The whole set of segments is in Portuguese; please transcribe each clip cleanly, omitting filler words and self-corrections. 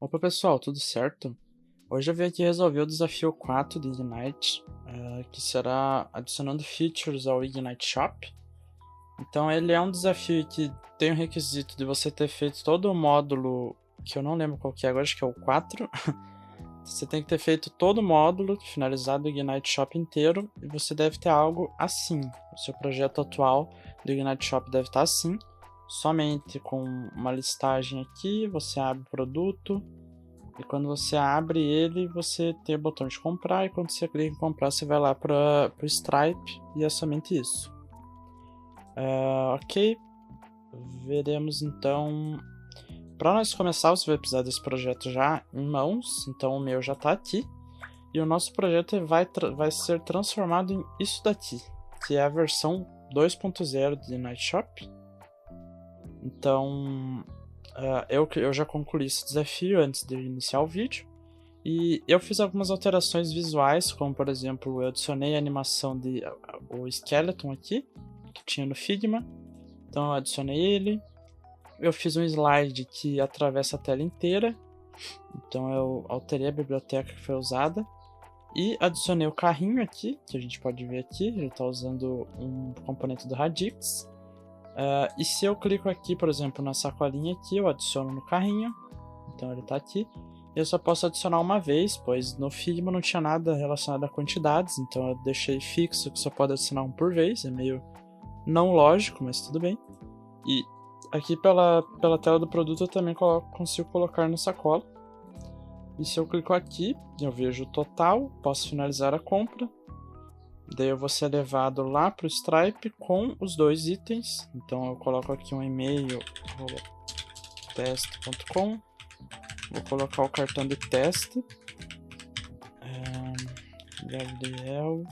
Opa pessoal, tudo certo? Hoje eu vim aqui resolver o desafio 4 do Ignite, que será adicionando features ao Ignite Shop. Então ele é um desafio que tem o requisito de você ter feito todo o módulo, que eu não lembro qual que é agora, acho que é o 4. Você tem que ter feito todo o módulo, finalizado o Ignite Shop inteiro, e você deve ter algo assim. O seu projeto atual do Ignite Shop deve estar assim, somente com uma listagem aqui, você abre o produto, e quando você abre ele, você tem o botão de comprar, e quando você clica em comprar, você vai lá para o Stripe, e é somente isso. Ok, veremos então. Para nós começar, você vai precisar desse projeto já em mãos, então o meu já está aqui. E o nosso projeto vai ser transformado em isso daqui, que é a versão 2.0 do Ignite Shop. Então, eu já concluí esse desafio antes de iniciar o vídeo. E eu fiz algumas alterações visuais, como por exemplo, eu adicionei a animação o Skeleton aqui, que tinha no Figma. Então eu adicionei ele. Eu fiz um slide que atravessa a tela inteira, então eu alterei a biblioteca que foi usada e adicionei o carrinho aqui, que a gente pode ver aqui, ele está usando um componente do Radix. E se eu clico aqui, por exemplo, na sacolinha aqui, eu adiciono no carrinho, então ele está aqui. Eu só posso adicionar uma vez, pois no Figma não tinha nada relacionado a quantidades, então eu deixei fixo que só pode adicionar um por vez, é meio não lógico, mas tudo bem. E aqui pela tela do produto eu também consigo colocar na sacola. E se eu clico aqui, eu vejo o total, posso finalizar a compra. Daí eu vou ser levado lá para o Stripe com os dois itens. Então eu coloco aqui um e-mail, teste.com. Vou colocar o cartão de teste. Gabriel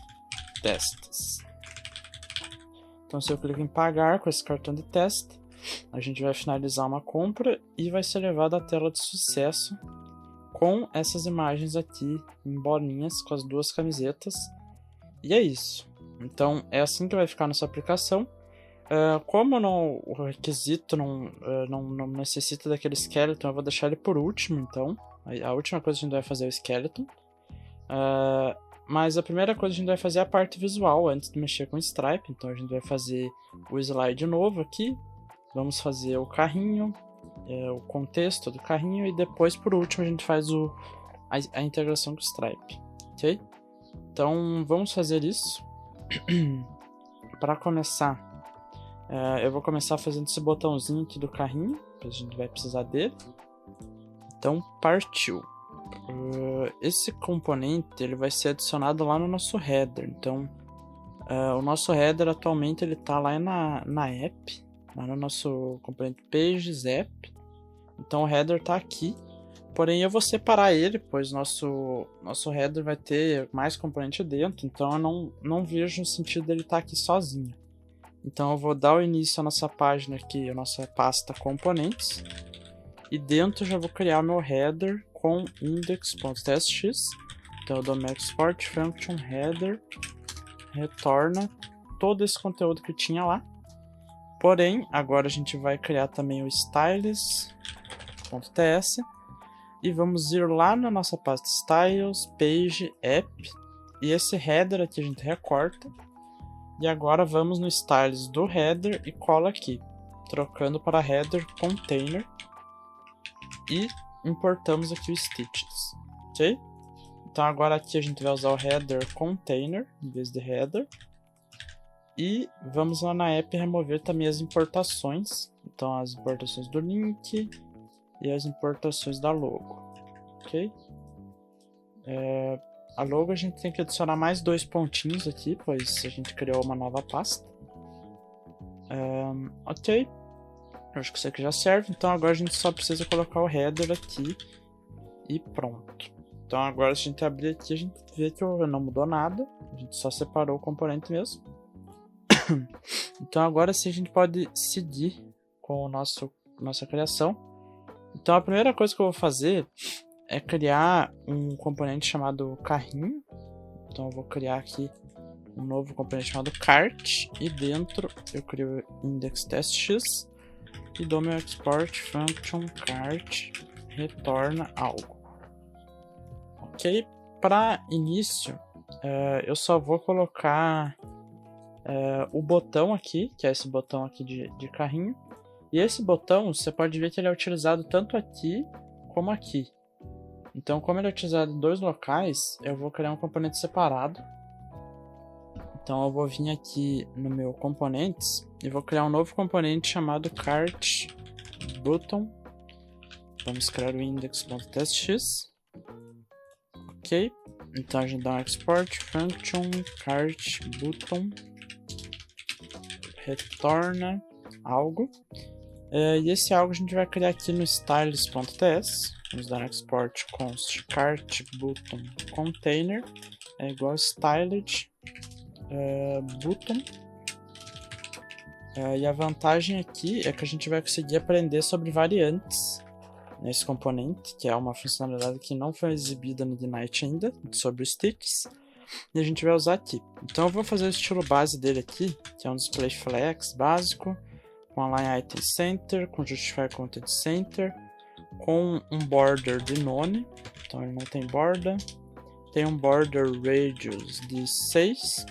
Testes. Então se eu clico em pagar com esse cartão de teste, a gente vai finalizar uma compra e vai ser levado à tela de sucesso com essas imagens aqui em bolinhas com as duas camisetas. E é isso. Então é assim que vai ficar nossa aplicação. Como o requisito não necessita daquele skeleton, eu vou deixar ele por último. Então a última coisa que a gente vai fazer é o skeleton. Mas a primeira coisa que a gente vai fazer é a parte visual antes de mexer com o Stripe. Então a gente vai fazer o slide novo aqui. Vamos fazer o carrinho, o contexto do carrinho, e depois, por último, a gente faz a integração com o Stripe, ok? Então, vamos fazer isso. Para começar, eu vou começar fazendo esse botãozinho aqui do carrinho, que a gente vai precisar dele. Então, partiu. Esse componente ele vai ser adicionado lá no nosso header. Então, o nosso header atualmente ele está lá na app, lá no nosso componente Pages App. Então o header está aqui, porém eu vou separar ele, pois nosso header vai ter mais componente dentro, então eu não vejo o sentido dele estar aqui sozinho. Então eu vou dar o início à nossa página aqui, a nossa pasta componentes, e dentro já vou criar meu header com index.txt. Então eu dou meu export function header, retorna todo esse conteúdo que tinha lá. Porém, agora a gente vai criar também o styles.ts e vamos ir lá na nossa pasta styles, page, app, e esse header aqui a gente recorta. E agora vamos no styles do header e cola aqui, trocando para header container, e importamos aqui o stitches, ok? Então agora aqui a gente vai usar o header container em vez de header. E vamos lá na app remover também as importações. Então as importações do link e as importações da logo, ok? A logo a gente tem que adicionar mais 2 pontinhos aqui, pois a gente criou uma nova pasta. Ok, eu acho que isso aqui já serve. Então agora a gente só precisa colocar o header aqui e pronto. Então agora se a gente abrir aqui, a gente vê que não mudou nada, a gente só separou o componente mesmo. Então agora sim a gente pode seguir com nossa criação. Então a primeira coisa que eu vou fazer é criar um componente chamado carrinho. Então eu vou criar aqui um novo componente chamado cart e dentro eu crio index test.x e dou meu export function cart retorna algo. Ok? Para início, eu só vou colocar o botão aqui, que é esse botão aqui de carrinho. E esse botão, você pode ver que ele é utilizado tanto aqui como aqui. Então, como ele é utilizado em dois locais, eu vou criar um componente separado. Então, eu vou vir aqui no meu componentes e vou criar um novo componente chamado cart button. Vamos criar o index.testx. Ok. Então, a gente dá um export function cart button retorna algo. E esse algo a gente vai criar aqui no styles.ts. Vamos dar um export const cart button container é igual a styled button. E a vantagem aqui é que a gente vai conseguir aprender sobre variantes nesse componente, que é uma funcionalidade que não foi exibida no Ignite ainda, sobre os sticks. E a gente vai usar aqui. Então eu vou fazer o estilo base dele aqui, que é um display flex básico, com align item center, com justify content center, com um border de none, então ele não tem borda, tem um border radius de 6,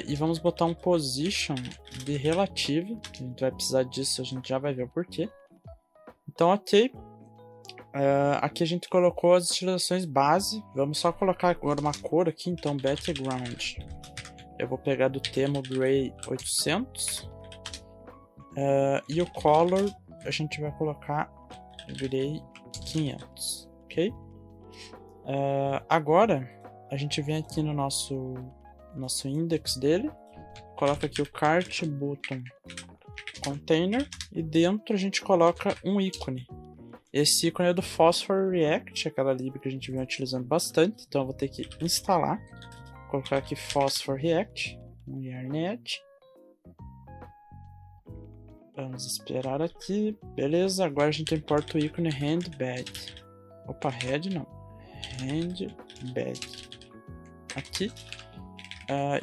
e vamos botar um position de relative, a gente vai precisar disso, a gente já vai ver o porquê. Então ok, aqui a gente colocou as estilizações base, vamos só colocar agora uma cor aqui, então background, eu vou pegar do tema Gray 800, e o color a gente vai colocar Gray 500, ok? Agora a gente vem aqui no nosso index dele, coloca aqui o cart button container e dentro a gente coloca um ícone. Esse ícone é do Phosphor React, aquela lib que a gente vem utilizando bastante, então eu vou ter que instalar, colocar aqui Phosphor React, um yarnet. Vamos esperar aqui, beleza, agora a gente importa o ícone handbag. Opa, head não, handbag. Aqui.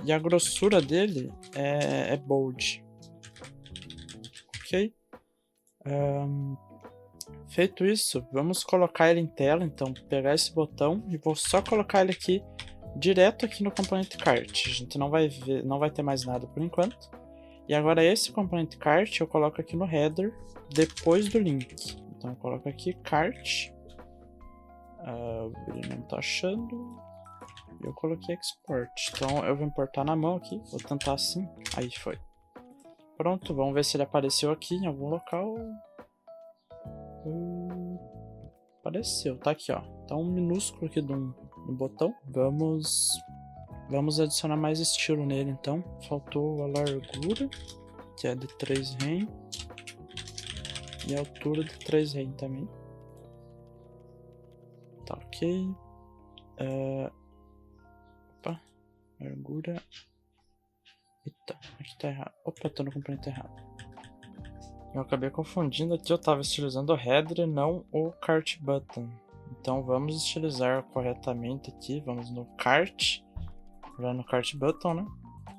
E a grossura dele é bold. Ok? Feito isso, vamos colocar ele em tela, então pegar esse botão e vou só colocar ele aqui, direto aqui no componente cart. A gente não vai ver, não vai ter mais nada por enquanto. E agora esse componente cart eu coloco aqui no header, depois do link. Então eu coloco aqui cart, ele não está achando, eu coloquei export. Então eu vou importar na mão aqui, vou tentar assim, aí foi. Pronto, vamos ver se ele apareceu aqui em algum local. Apareceu, tá aqui ó, tá um minúsculo aqui no botão. Vamos adicionar mais estilo nele então. Faltou a largura, que é de 3 rem, e a altura de 3 rem também. Tá ok. Opa, largura. Eita, aqui tá errado. Opa, tô no componente errado. Eu acabei confundindo aqui, eu estava estilizando o header e não o cart button. Então vamos estilizar corretamente aqui, vamos no cart, já no cart button, né?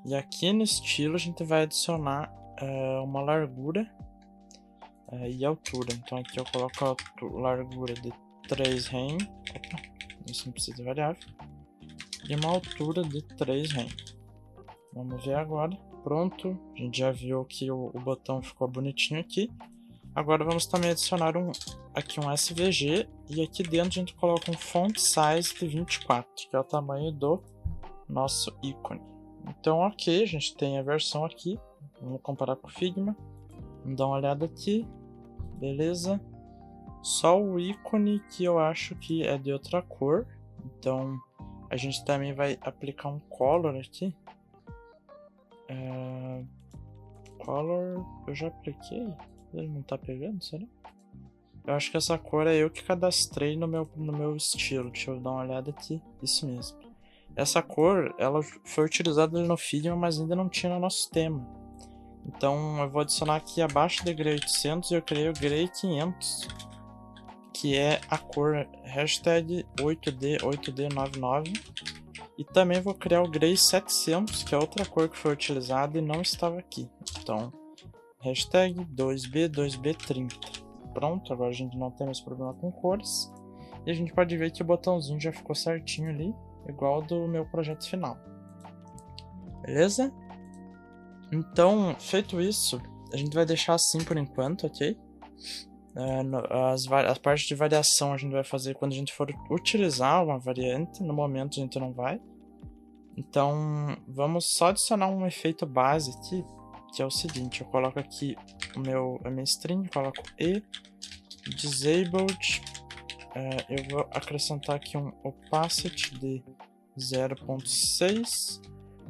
E aqui no estilo a gente vai adicionar uma largura e altura. Então aqui eu coloco a largura de 3 rem, opa, isso não precisa de variável, e uma altura de 3 rem. Vamos ver agora. Pronto, a gente já viu que o botão ficou bonitinho aqui. Agora vamos também adicionar aqui um SVG e aqui dentro a gente coloca um font size de 24, que é o tamanho do nosso ícone. Então ok, a gente tem a versão aqui, vamos comparar com o Figma, vamos dar uma olhada aqui, beleza. Só o ícone que eu acho que é de outra cor, então a gente também vai aplicar um color aqui. Color, eu já apliquei? Ele não tá pegando, será? Eu acho que essa cor é eu que cadastrei no meu estilo. Deixa eu dar uma olhada aqui. Isso mesmo. Essa cor, ela foi utilizada no Figma, mas ainda não tinha no nosso tema. Então eu vou adicionar aqui abaixo de Gray 800 e eu criei o Gray 500, que é a cor hashtag 8D99. E também vou criar o Gray 700, que é outra cor que foi utilizada e não estava aqui. Então, hashtag 2B2B30. Pronto, agora a gente não tem mais problema com cores. E a gente pode ver que o botãozinho já ficou certinho ali, igual do meu projeto final. Beleza? Então, feito isso, a gente vai deixar assim por enquanto, ok? A parte de variação a gente vai fazer quando a gente for utilizar uma variante. No momento a gente não vai. Então, vamos só adicionar um efeito base aqui, que é o seguinte. Eu coloco aqui a minha string, coloco e disabled. Eu vou acrescentar aqui um opacity de 0.6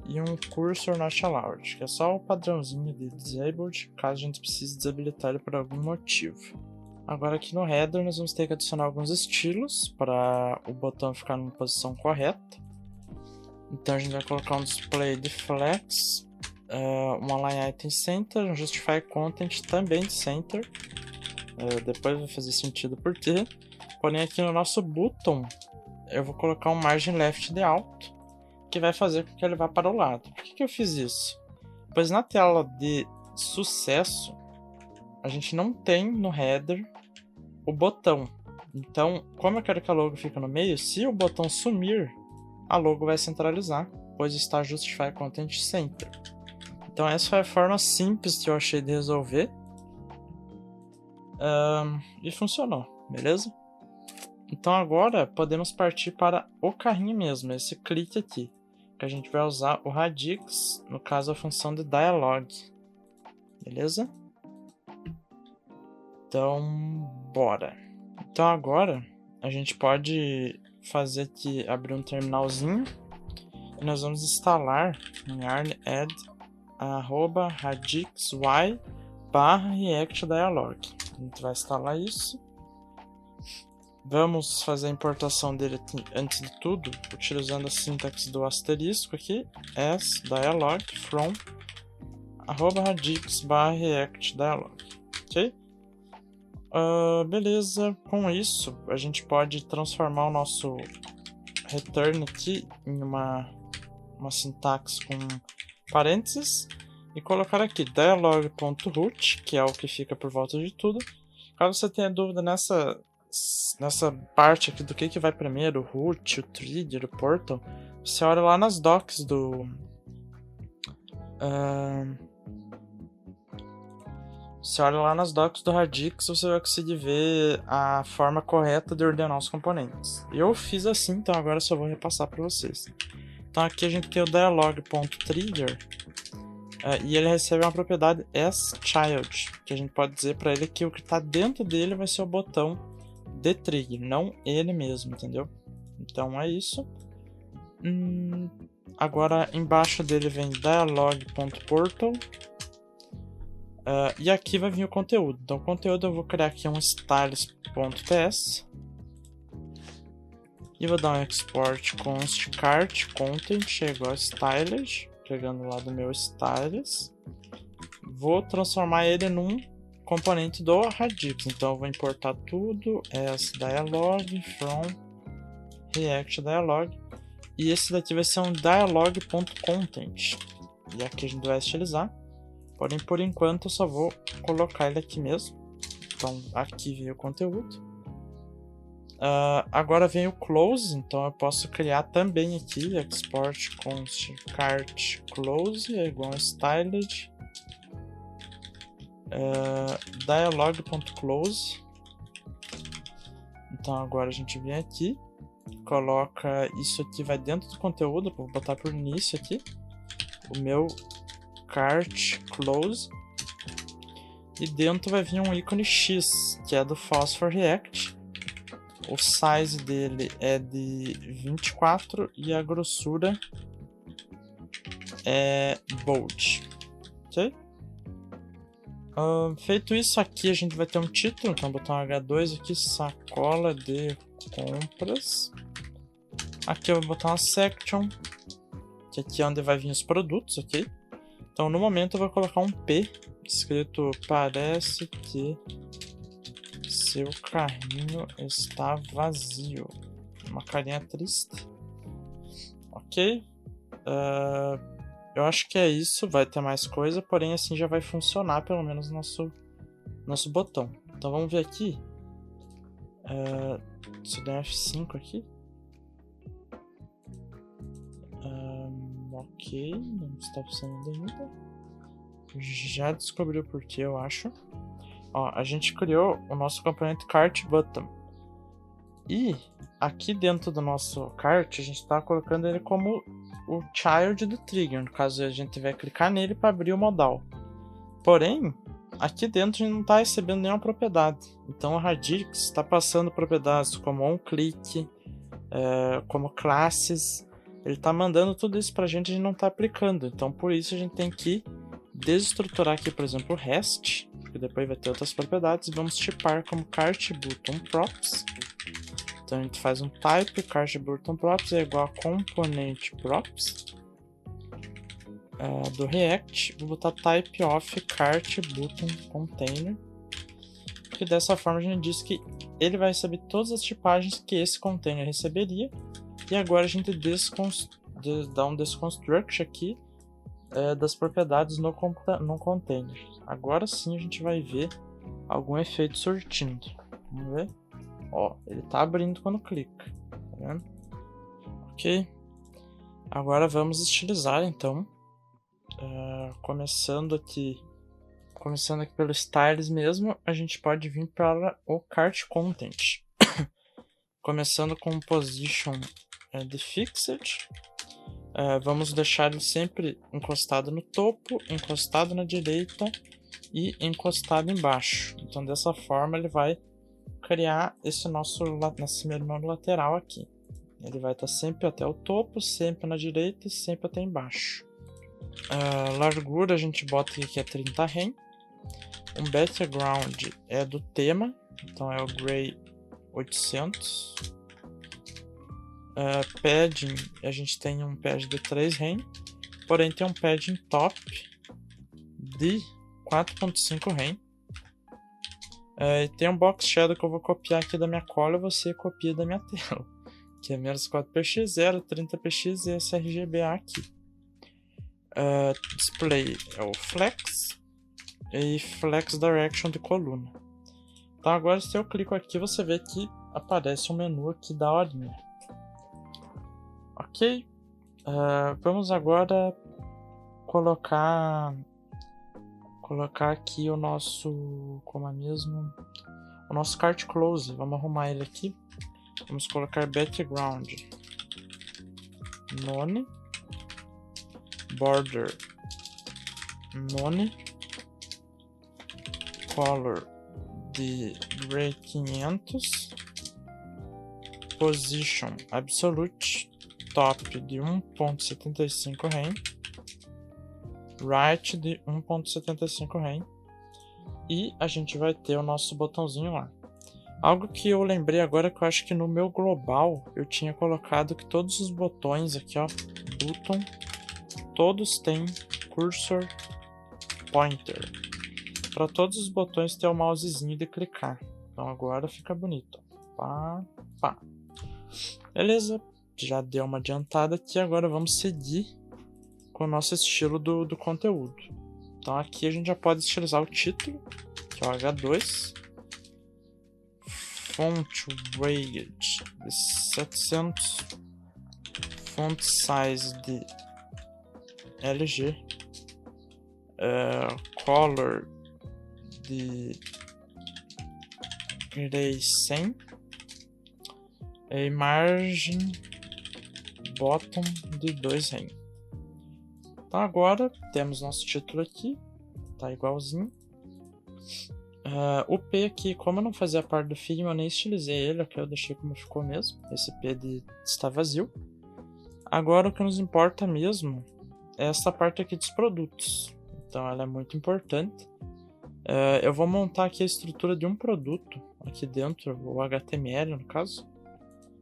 e um cursor not allowed, que é só o padrãozinho de disabled, caso a gente precise desabilitar ele por algum motivo. Agora aqui no header nós vamos ter que adicionar alguns estilos para o botão ficar numa posição correta. Então a gente vai colocar um display de flex, um align item center, um justify content também de center. Depois vai fazer sentido por quê. Porém aqui no nosso button eu vou colocar um margin left de alto, que vai fazer com que ele vá para o lado. Por que eu fiz isso? Pois na tela de sucesso a gente não tem no header o botão. Então, como eu quero que a logo fique no meio, se o botão sumir, a logo vai centralizar, pois está Justify Content Center. Então essa foi a forma simples que eu achei de resolver. E funcionou, beleza? Então agora podemos partir para o carrinho mesmo, esse clique aqui, que a gente vai usar o radix, no caso a função de dialog, beleza? Então, bora. Então agora a gente pode fazer aqui, abrir um terminalzinho, e nós vamos instalar em yarn add @radixy/react_dialog. A gente vai instalar isso. Vamos fazer a importação dele antes de tudo, utilizando a sintaxe do asterisco aqui, as dialog from @radix/react_dialog, ok? Beleza, com isso a gente pode transformar o nosso return aqui em uma sintaxe com parênteses e colocar aqui dialog.root, que é o que fica por volta de tudo. Caso você tenha dúvida nessa parte aqui do que vai primeiro, o root, o trigger, o portal, você olha lá nas docs do Radix, você vai conseguir ver a forma correta de ordenar os componentes. Eu fiz assim, então agora eu só vou repassar para vocês. Então aqui a gente tem o dialog.trigger e ele recebe uma propriedade asChild, que a gente pode dizer para ele que o que está dentro dele vai ser o botão de trigger, não ele mesmo, entendeu? Então é isso. Agora embaixo dele vem dialog.portal. E aqui vai vir o conteúdo. Então, o conteúdo eu vou criar aqui um styles.ts e vou dar um export const cart content igual a stylage, pegando lá do meu styles. Vou transformar ele num componente do Radix. Então, eu vou importar tudo as dialog from react dialog e esse daqui vai ser um dialog.content. E aqui a gente vai estilizar. Porém, por enquanto, eu só vou colocar ele aqui mesmo. Então, aqui veio o conteúdo. Agora vem o close, então eu posso criar também aqui export const cart close é igual a styled dialog.close. Então agora a gente vem aqui, coloca isso aqui, vai dentro do conteúdo, vou botar por início aqui o meu cart close, e dentro vai vir um ícone X, que é do Phosphor React. O size dele é de 24 e a grossura é bold, ok? Feito isso, aqui a gente vai ter um título, então vou botar um H2 aqui, sacola de compras. Aqui eu vou botar uma section, que aqui é onde vai vir os produtos, ok? Então no momento eu vou colocar um P, escrito parece que seu carrinho está vazio. Uma carinha triste. Ok. Ok. Eu acho que é isso. Vai ter mais coisa, porém assim já vai funcionar pelo menos nosso botão. Então vamos ver aqui. Se eu der F5 aqui. Ok, não está funcionando ainda. Já descobriu por que, eu acho. Ó, a gente criou o nosso componente cart button. E aqui dentro do nosso cart, a gente está colocando ele como o child do trigger. No caso, a gente vai clicar nele para abrir o modal. Porém, aqui dentro a gente não está recebendo nenhuma propriedade. Então o Radix está passando propriedades como onClick, como classes. Ele está mandando tudo isso para a gente não está aplicando. Então por isso a gente tem que desestruturar aqui, por exemplo, o REST, que depois vai ter outras propriedades. Vamos tipar como cart button props. Então a gente faz um type cart button props é igual a componente props do React. Vou botar type of cart button container, que dessa forma a gente diz que ele vai receber todas as tipagens que esse container receberia. E agora a gente dá um desconstruct aqui das propriedades no container. Agora sim a gente vai ver algum efeito surtindo. Vamos ver? Ó, ele tá abrindo quando clica, tá vendo? Ok. Agora vamos estilizar então. Começando aqui pelo styles mesmo, a gente pode vir para o cart content. Começando com position de fixed. Vamos deixar ele sempre encostado no topo, encostado na direita e encostado embaixo. Então dessa forma ele vai criar esse menu lateral aqui. Ele vai estar sempre até o topo, sempre na direita e sempre até embaixo. Largura a gente bota aqui que é 30 rem. Um background é do tema, então é o gray 800. Padding, a gente tem um pad de 3 rem, porém tem um padding top de 4.5 rem. E tem um box shadow que eu vou copiar aqui da minha cola e você copia da minha tela, que é menos 4px, 0,30px e esse RGBA aqui. Display é o flex e flex direction de coluna. Então agora se eu clico aqui você vê que aparece um menu aqui da horinha. Ok, vamos agora colocar aqui o nosso, o nosso cart close. Vamos arrumar ele aqui. Vamos colocar background none, border none, color de gray 500, position absolute, top de 1.75 rem, right de 1.75 rem, e a gente vai ter o nosso botãozinho lá. Algo que eu lembrei agora que eu acho que no meu global eu tinha colocado que todos os botões aqui, ó, button, todos têm cursor pointer. Para todos os botões ter o mousezinho de clicar. Então agora fica bonito. Pá, pá. Beleza, já deu uma adiantada aqui. Agora vamos seguir com o nosso estilo do conteúdo. Então aqui a gente já pode estilizar o título, que é o H2. Font weight de 700. Font size de LG. Color de gray 100. E margem bottom de 2 rem. Então agora temos nosso título aqui, tá igualzinho. O P aqui, como eu não fazia parte do Figma, eu nem estilizei ele, aqui eu deixei como ficou mesmo. Esse P está vazio. Agora o que nos importa mesmo é essa parte aqui dos produtos. Então ela é muito importante. Eu vou montar aqui a estrutura de um produto aqui dentro, o HTML no caso.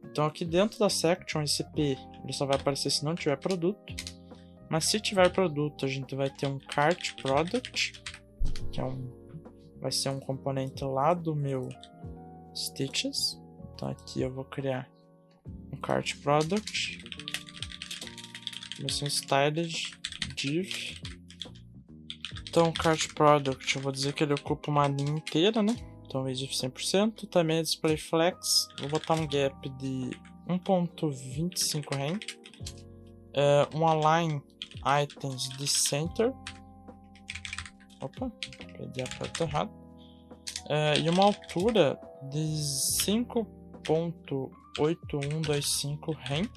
Então aqui dentro da section, esse P ele só vai aparecer se não tiver produto. Mas se tiver produto, a gente vai ter um cart product, que vai ser um componente lá do meu stitches. Então aqui eu vou criar um cart product. Missing Styled div. Então, Cart Product, eu vou dizer que ele ocupa uma linha inteira, né? Então, div 100%. Também é Display Flex. Vou botar um gap de 1.25 rem. Um Align Items de Center. Opa, perdi a porta errada. E uma altura de 5.8125 rem.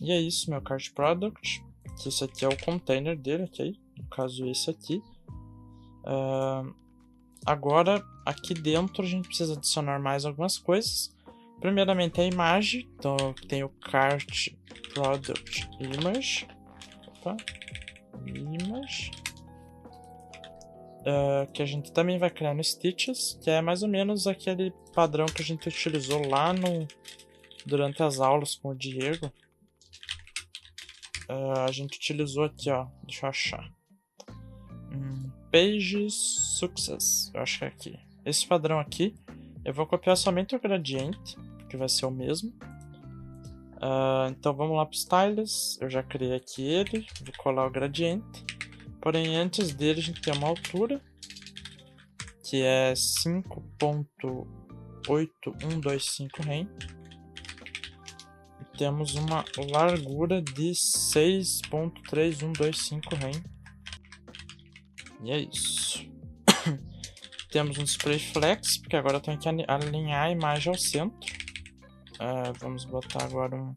E é isso, meu Cart Product. Esse aqui é o container dele, ok? No caso, esse aqui. Agora, aqui dentro a gente precisa adicionar mais algumas coisas. Primeiramente, a imagem. Então, tem o Cart Product Image. Opa. Image. Que a gente também vai criar no Stitches, que é mais ou menos aquele padrão que a gente utilizou lá durante as aulas com o Diego. A gente utilizou aqui, ó. Deixa eu achar. Page Success. Eu acho que é aqui. Esse padrão aqui, eu vou copiar somente o gradiente, porque vai ser o mesmo. Então vamos lá para Styles. Eu já criei aqui ele. Vou colar o gradiente. Porém, antes dele a gente tem uma altura, que é 5.8125 rem. E temos uma largura de 6.3125 rem. E é isso. Temos um Display Flex, porque agora eu tenho que alinhar a imagem ao centro. Vamos botar agora um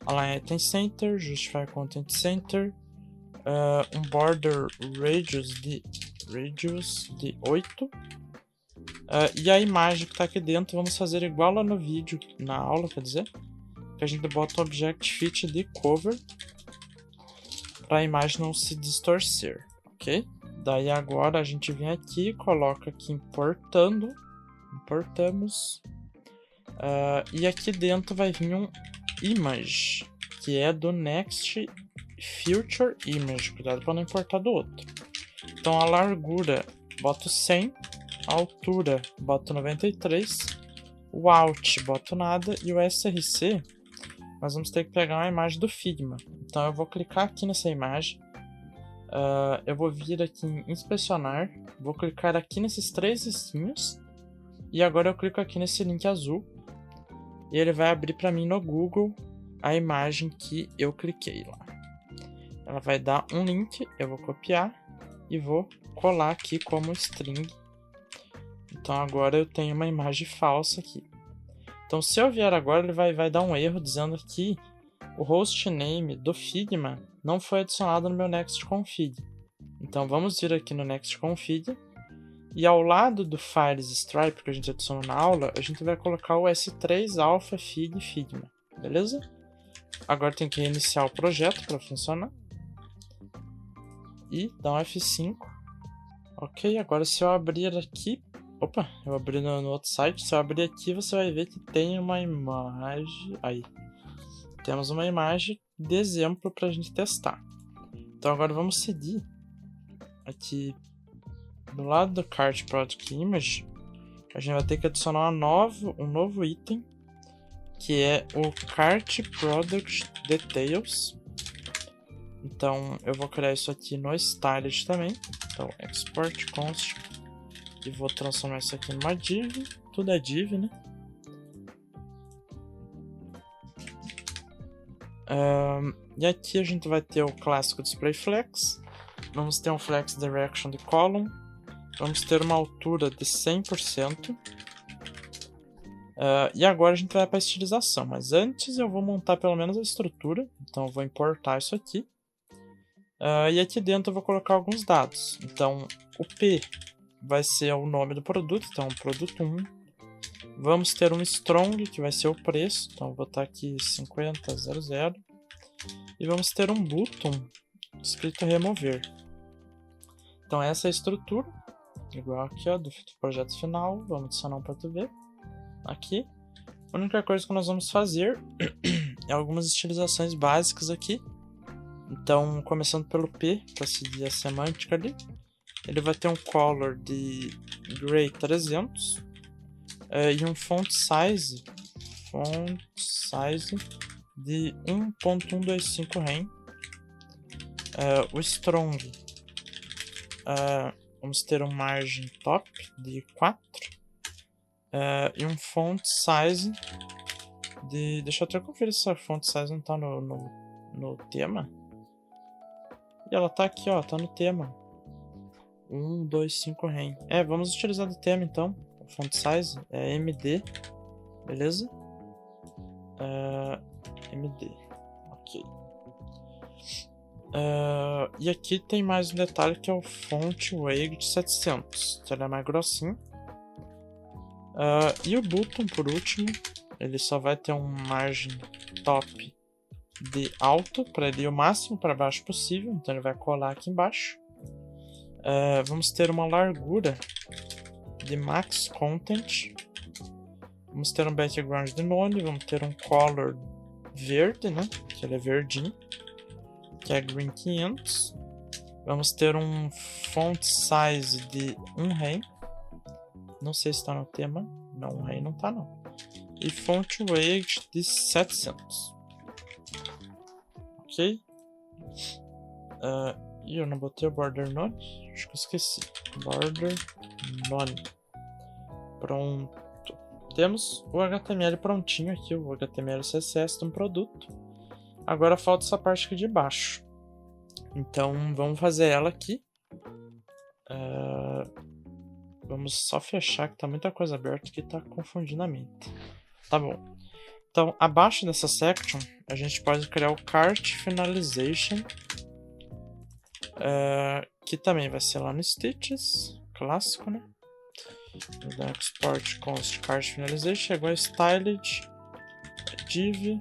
Align Item Center, Justify Content Center. Um border radius de 8. E a imagem que está aqui dentro vamos fazer igual lá no vídeo, na aula, quer dizer, que a gente bota um object fit de cover para a imagem não se distorcer, ok? Daí agora a gente vem aqui, coloca aqui importamos, e aqui dentro vai vir um image, que é do next Future Image, cuidado para não importar do outro. Então a largura boto 100, a altura boto 93, o Alt boto nada e o SRC nós vamos ter que pegar uma imagem do Figma. Então eu vou clicar aqui nessa imagem, eu vou vir aqui em inspecionar, vou clicar aqui nesses 3 risquinhos e agora eu clico aqui nesse link azul e ele vai abrir para mim no Google a imagem que eu cliquei lá. Ela vai dar um link, eu vou copiar e vou colar aqui como string. Então agora eu tenho uma imagem falsa aqui. Então se eu vier agora, ele vai dar um erro dizendo que o hostname do Figma não foi adicionado no meu Next Config. Então vamos vir aqui no Next Config e ao lado do Files Stripe que a gente adicionou na aula, a gente vai colocar o S3 Alpha Fig Figma, beleza? Agora tem que reiniciar o projeto para funcionar. E dá um F5. Ok, agora se eu abrir aqui... Opa, eu abri no outro site. Se eu abrir aqui, você vai ver que tem uma imagem... Aí. Temos uma imagem de exemplo para a gente testar. Então agora vamos seguir. Aqui do lado do Cart Product Image, a gente vai ter que adicionar um novo item, que é o Cart Product Details. Então eu vou criar isso aqui no Styled também. Então export const e vou transformar isso aqui numa div. Tudo é div, né? E aqui a gente vai ter o clássico Display Flex. Vamos ter um Flex Direction de Column. Vamos ter uma altura de 100%. E agora a gente vai para a estilização. Mas antes eu vou montar pelo menos a estrutura. Então eu vou importar isso aqui. E aqui dentro eu vou colocar alguns dados. Então o P vai ser o nome do produto. Então produto 1. Vamos ter um strong que vai ser o preço. Então vou botar aqui 50,00. E vamos ter um button escrito remover. Então essa é a estrutura. Igual aqui, ó, do projeto final. Vamos adicionar um ponto V aqui. A única coisa que nós vamos fazer é algumas estilizações básicas aqui. Então, começando pelo P, para seguir a semântica ali. Ele vai ter um color de gray 300 e um font size de 1.125 rem. O strong, vamos ter um margin top de 4 e um font size de... Deixa eu até conferir se a font size não tá no tema. E ela tá aqui, ó, tá no tema. 125 rem. Vamos utilizar do tema então. O font size é MD, beleza? MD, ok. E aqui tem mais um detalhe que é o font weight 700, que ele é mais grossinho. E o button, por último, ele só vai ter um margem top de alto para ele ir o máximo para baixo possível, então ele vai colar aqui embaixo. Vamos ter uma largura de max content. Vamos ter um background de none, vamos ter um color verde, né? Que ele é verdinho, que é green 500. Vamos ter um font size de 1 rem. Não sei se está no tema. Não, 1 rem não está não. E font weight de 700. Ok? E eu não botei o border none. Acho que eu esqueci. Border none. Pronto. Temos o HTML prontinho aqui, o HTML CSS de um produto. Agora falta essa parte aqui de baixo. Então vamos fazer ela aqui. Vamos só fechar, que tá muita coisa aberta que tá confundindo a mente. Tá bom. Então abaixo dessa section a gente pode criar o cart finalization, que também vai ser lá no Stitches, clássico, né? Vou dar export const cart finalization, chegou a styled div,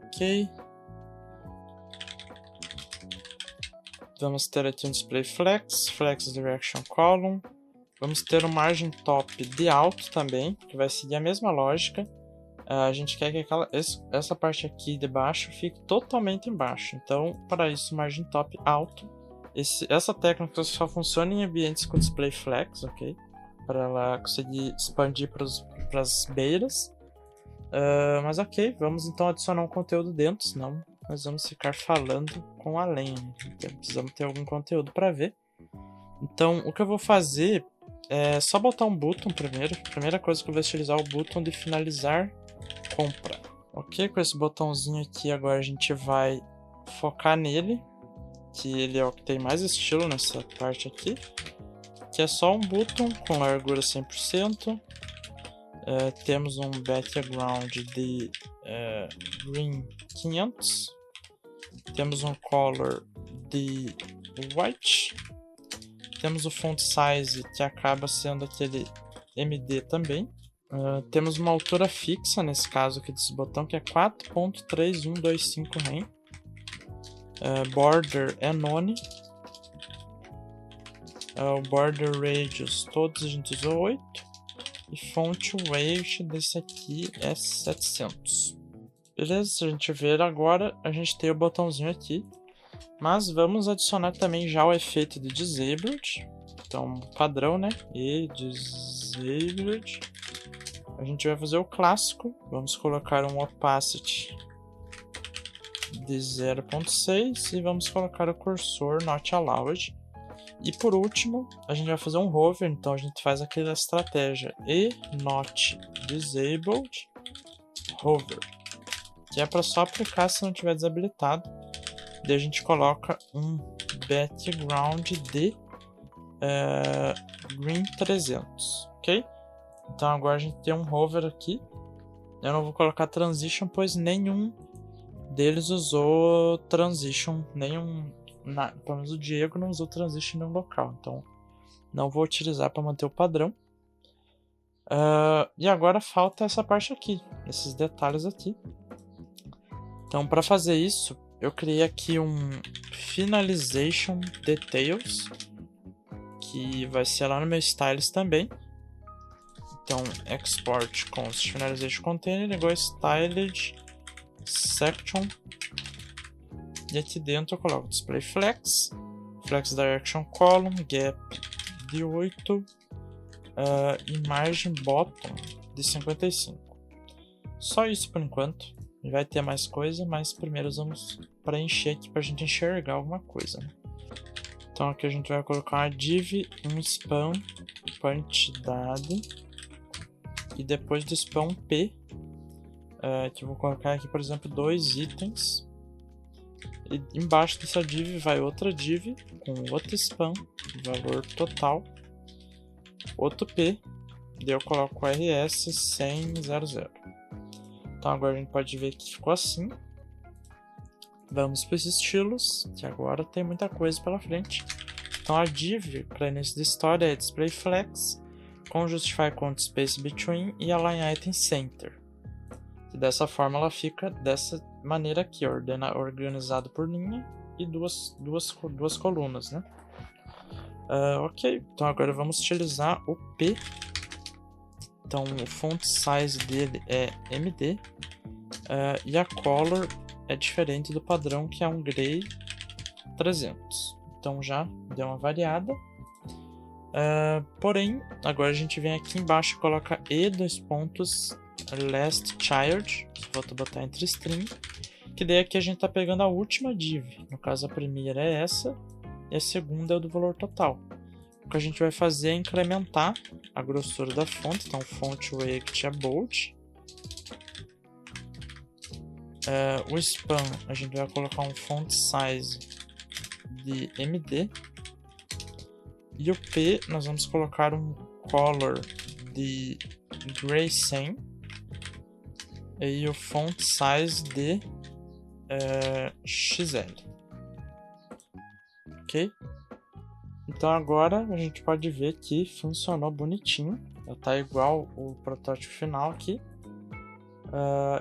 ok. Vamos ter aqui um display flex direction column. Vamos ter um margin top de alto também, que vai seguir a mesma lógica. A gente quer que essa parte aqui de baixo fique totalmente embaixo. Então, para isso, margin top alto. Essa técnica só funciona em ambientes com display flex, ok? Para ela conseguir expandir para as beiras. Mas ok, vamos então adicionar um conteúdo dentro, senão nós vamos ficar falando com a lenha. Então, precisamos ter algum conteúdo para ver. Então, o que eu vou fazer é só botar um button primeiro. Primeira coisa que eu vou utilizar é o button de finalizar compra. Ok, com esse botãozinho aqui agora a gente vai focar nele, que ele é o que tem mais estilo nessa parte aqui, que é só um button com largura 100%. Temos um background de green 500. Temos um color de white. Temos o font size, que acaba sendo aquele MD também. Temos uma altura fixa nesse caso aqui desse botão, que é 4.3125 rem. Border é none. O border radius todos a gente usou 8. E font weight desse aqui é 700. Beleza? Se a gente ver agora, a gente tem o botãozinho aqui. Mas vamos adicionar também já o efeito de disabled. Então, padrão, né? E disabled. A gente vai fazer o clássico. Vamos colocar um opacity de 0.6 e vamos colocar o cursor not allowed. E por último, a gente vai fazer um hover, então a gente faz aquela estratégia e not disabled hover, que é para só aplicar se não tiver desabilitado. Daí a gente coloca um background de green 300, ok? Então agora a gente tem um hover aqui. Eu não vou colocar transition, pois nenhum deles usou transition, pelo menos o Diego não usou transition em nenhum local, então não vou utilizar para manter o padrão. E agora falta essa parte aqui, esses detalhes aqui. Então, para fazer isso, eu criei aqui um finalization details, que vai ser lá no meu styles também. Então, export const finalization container igual a styled section. E aqui dentro eu coloco display flex direction column, gap de 8 e margin bottom de 55. Só isso por enquanto. Vai ter mais coisa, mas primeiro vamos preencher aqui para a gente enxergar alguma coisa, né? Então aqui a gente vai colocar uma div, um span, quantidade, e depois do span p, que eu vou colocar aqui, por exemplo, 2 itens. E embaixo dessa div vai outra div com outro span, valor total, outro p, daí eu coloco rs 100.00. Então agora a gente pode ver que ficou assim. Vamos para os estilos, que agora tem muita coisa pela frente. Então a div para início da história é displayFlex, com justify count space between e align item center. E dessa forma ela fica dessa maneira aqui, organizado por linha e duas colunas, né? Ok, então agora vamos utilizar o P. Então o font size dele é MD e a color é diferente do padrão, que é um gray 300. Então já deu uma variada. Porém, agora a gente vem aqui embaixo e coloca last child, vou botar entre string, que daí aqui a gente está pegando a última div. No caso, a primeira é essa e a segunda é o do valor total. O que a gente vai fazer é incrementar a grossura da fonte. Então, font weight é bold. O span a gente vai colocar um font size de MD. E o P nós vamos colocar um color de gray 100. E o font size de XL. Ok? Então agora a gente pode ver que funcionou bonitinho. Tá igual o protótipo final aqui.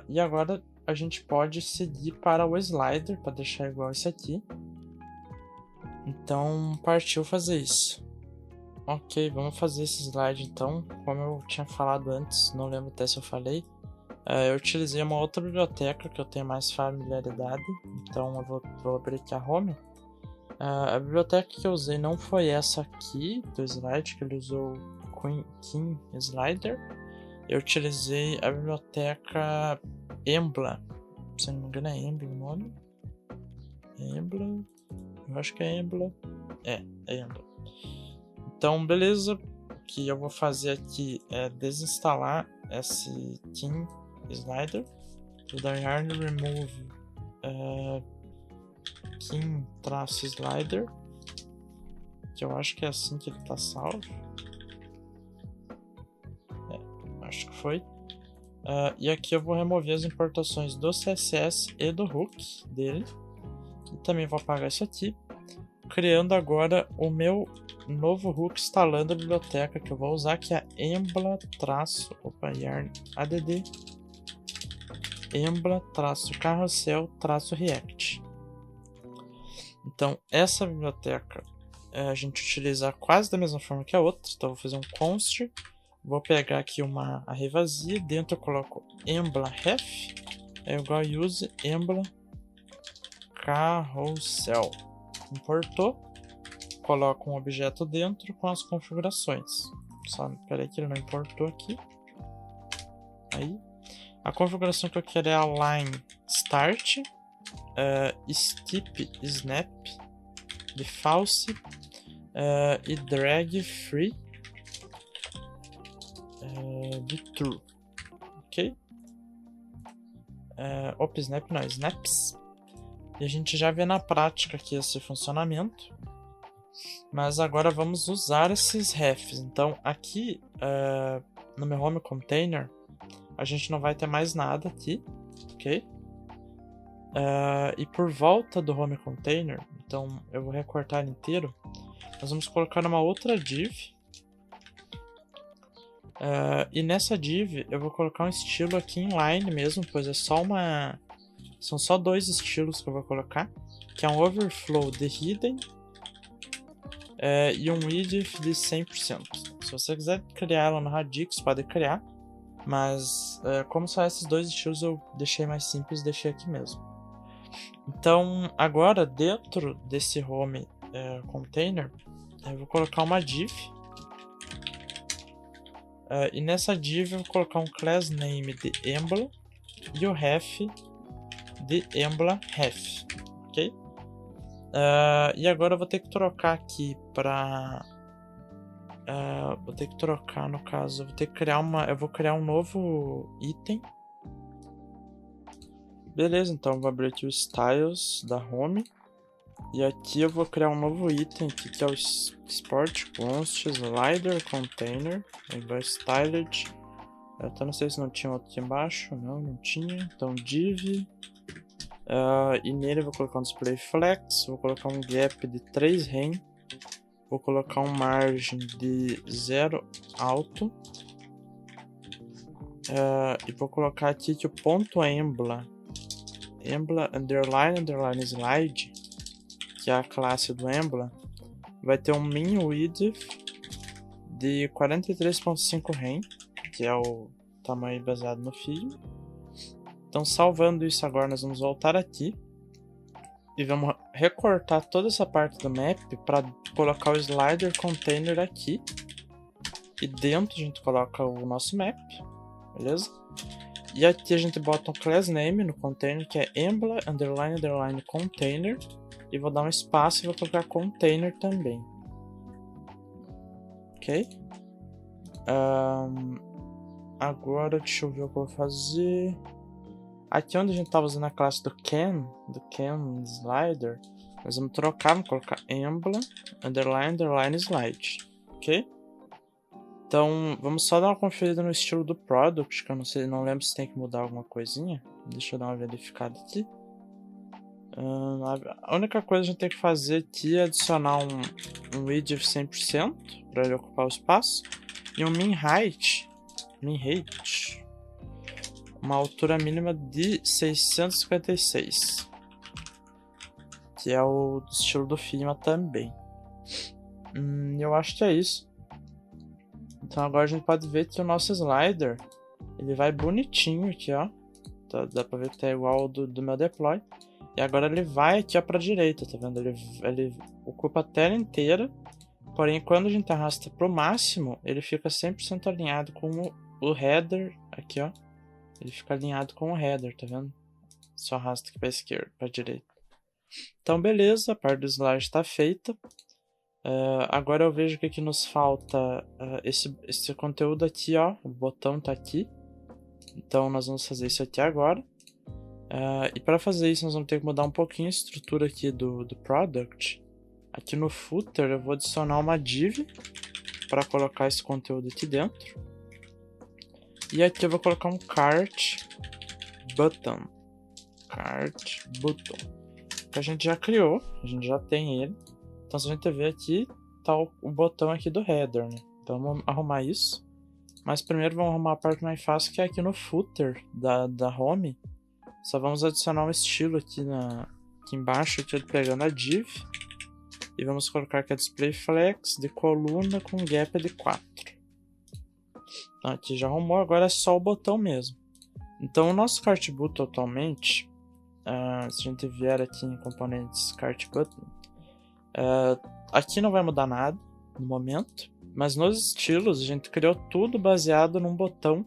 E agora a gente pode seguir para o slider para deixar igual esse aqui. Então partiu fazer isso. Ok, vamos fazer esse slide então. Como eu tinha falado antes, não lembro até se eu falei. Eu utilizei uma outra biblioteca que eu tenho mais familiaridade. Então eu vou abrir aqui a home. A biblioteca que eu usei não foi essa aqui do slide, que ele usou King Slider. Eu utilizei a biblioteca Embla. Se não me engano é Embla o nome. Embla. Eu acho que é Embla. É Embla. Então, beleza. O que eu vou fazer aqui é desinstalar esse King Slider. Vou dar yarn remove King-slider, que eu acho que é assim que ele está salvo. Acho que foi. E aqui eu vou remover as importações do CSS e do hook dele. E também vou apagar isso aqui, criando agora o meu novo hook, instalando a biblioteca que eu vou usar, que é embla-yarn add embla-carrossel-react. Então essa biblioteca a gente utiliza quase da mesma forma que a outra. Então vou fazer um const, vou pegar aqui uma array vazia, dentro eu coloco embla-ref é igual a use embla-carrossel. Importou, coloco um objeto dentro com as configurações. Só espera aí que ele não importou aqui. Aí a configuração que eu quero é align start, steep snap de false e drag free de true. Ok? Snap não, snaps. E a gente já vê na prática aqui esse funcionamento. Mas agora vamos usar esses refs. Então aqui no meu home container a gente não vai ter mais nada aqui, ok? E por volta do home container, então eu vou recortar ele inteiro. Nós vamos colocar uma outra div. E nessa div eu vou colocar um estilo aqui inline mesmo, pois é só são só 2 estilos que eu vou colocar, que é um overflow de hidden e um width de 100%. Se você quiser criar ela no Radix, pode criar, mas como são esses 2 estilos eu deixei mais simples, deixei aqui mesmo. Então agora dentro desse home container eu vou colocar uma div. E nessa div eu vou colocar um class name de embla e o ref de Embla Ref, ok? E agora eu vou ter que trocar aqui para... vou ter que trocar, no caso, eu vou ter que criar eu vou criar um novo item. Beleza, então eu vou abrir aqui o Styles da Home. E aqui eu vou criar um novo item aqui, que é o Sport Const Slider Container. Igual Styled. Eu até não sei se não tinha outro aqui embaixo. Não tinha. Então div. E nele eu vou colocar um display flex. Vou colocar um gap de 3 rem. Vou colocar um margin de 0 alto. E vou colocar aqui que o ponto Embla underline slide, que é a classe do Embla, vai ter um min width de 43.5 rem, que é o tamanho baseado no fio. Então, salvando isso agora, nós vamos voltar aqui e vamos recortar toda essa parte do map para colocar o slider container aqui, e dentro a gente coloca o nosso map, beleza? E aqui a gente bota um class name no container, que é Embla underline container, e vou dar um espaço e vou colocar container também, ok? Agora deixa eu ver o que eu vou fazer. Aqui onde a gente estava usando a classe do can slider, nós vamos trocar, vamos colocar Embla underline slide, ok? Então, vamos só dar uma conferida no estilo do product, que eu não lembro se tem que mudar alguma coisinha. Deixa eu dar uma verificada aqui. A única coisa que a gente tem que fazer aqui é adicionar um width 100% para ele ocupar o espaço, e um min height, uma altura mínima de 656, que é o estilo do Figma também. Eu acho que é isso. Então agora a gente pode ver que o nosso slider, ele vai bonitinho aqui, ó. Dá pra ver que tá igual ao do meu deploy. E agora ele vai aqui, ó, pra direita, tá vendo? Ele ocupa a tela inteira. Porém, quando a gente arrasta pro máximo, ele fica 100% alinhado com o header aqui, ó. Ele fica alinhado com o header, tá vendo? Só arrasta aqui pra esquerda, pra direita. Então beleza, a parte do slide está feita. Agora eu vejo que aqui nos falta esse conteúdo aqui, ó. O botão tá aqui. Então nós vamos fazer isso aqui agora. E para fazer isso nós vamos ter que mudar um pouquinho a estrutura aqui do product. Aqui no footer eu vou adicionar uma div para colocar esse conteúdo aqui dentro. E aqui eu vou colocar um cart button. Que a gente já criou, a gente já tem ele. Então se a gente ver aqui, tá o botão aqui do header, né? Então vamos arrumar isso. Mas primeiro vamos arrumar a parte mais fácil, que é aqui no footer da home. Só vamos adicionar um estilo aqui embaixo, aqui pegando a div. E vamos colocar aqui a display flex de coluna com gap de 4. Então aqui já arrumou, agora é só o botão mesmo. Então o nosso cart button atualmente, se a gente vier aqui em componentes cart button, aqui não vai mudar nada no momento, mas nos estilos a gente criou tudo baseado num botão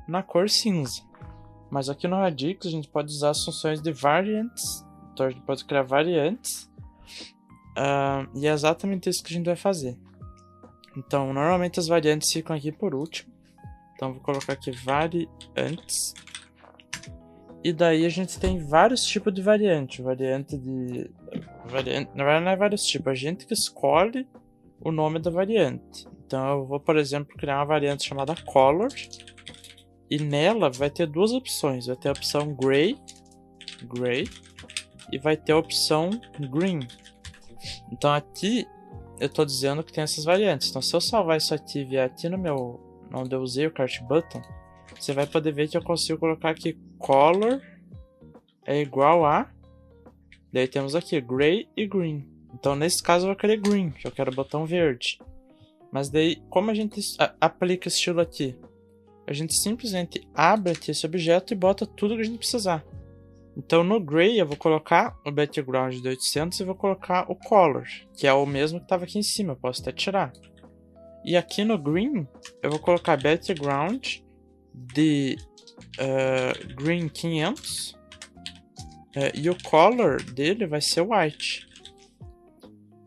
na cor cinza. Mas aqui no Radix a gente pode usar as funções de variants, então a gente pode criar variantes, e é exatamente isso que a gente vai fazer. Então normalmente as variantes ficam aqui por último, então vou colocar aqui variantes. E daí a gente tem vários tipos de variante. Na verdade não é vários tipos, a gente que escolhe o nome da variante. Então eu vou, por exemplo, criar uma variante chamada color. E nela vai ter duas opções. Vai ter a opção gray. E vai ter a opção green. Então aqui eu estou dizendo que tem essas variantes. Então se eu salvar isso aqui e vier aqui onde eu usei o cart button, você vai poder ver que eu consigo colocar aqui color é igual a, daí temos aqui gray e green. Então nesse caso eu vou querer green, que eu quero o botão verde. Mas daí, como a gente aplica esse estilo aqui? A gente simplesmente abre aqui esse objeto e bota tudo que a gente precisar. Então no gray eu vou colocar o background de 800 e vou colocar o color, que é o mesmo que estava aqui em cima, eu posso até tirar. E aqui no green eu vou colocar background de green 500 E o color dele vai ser white.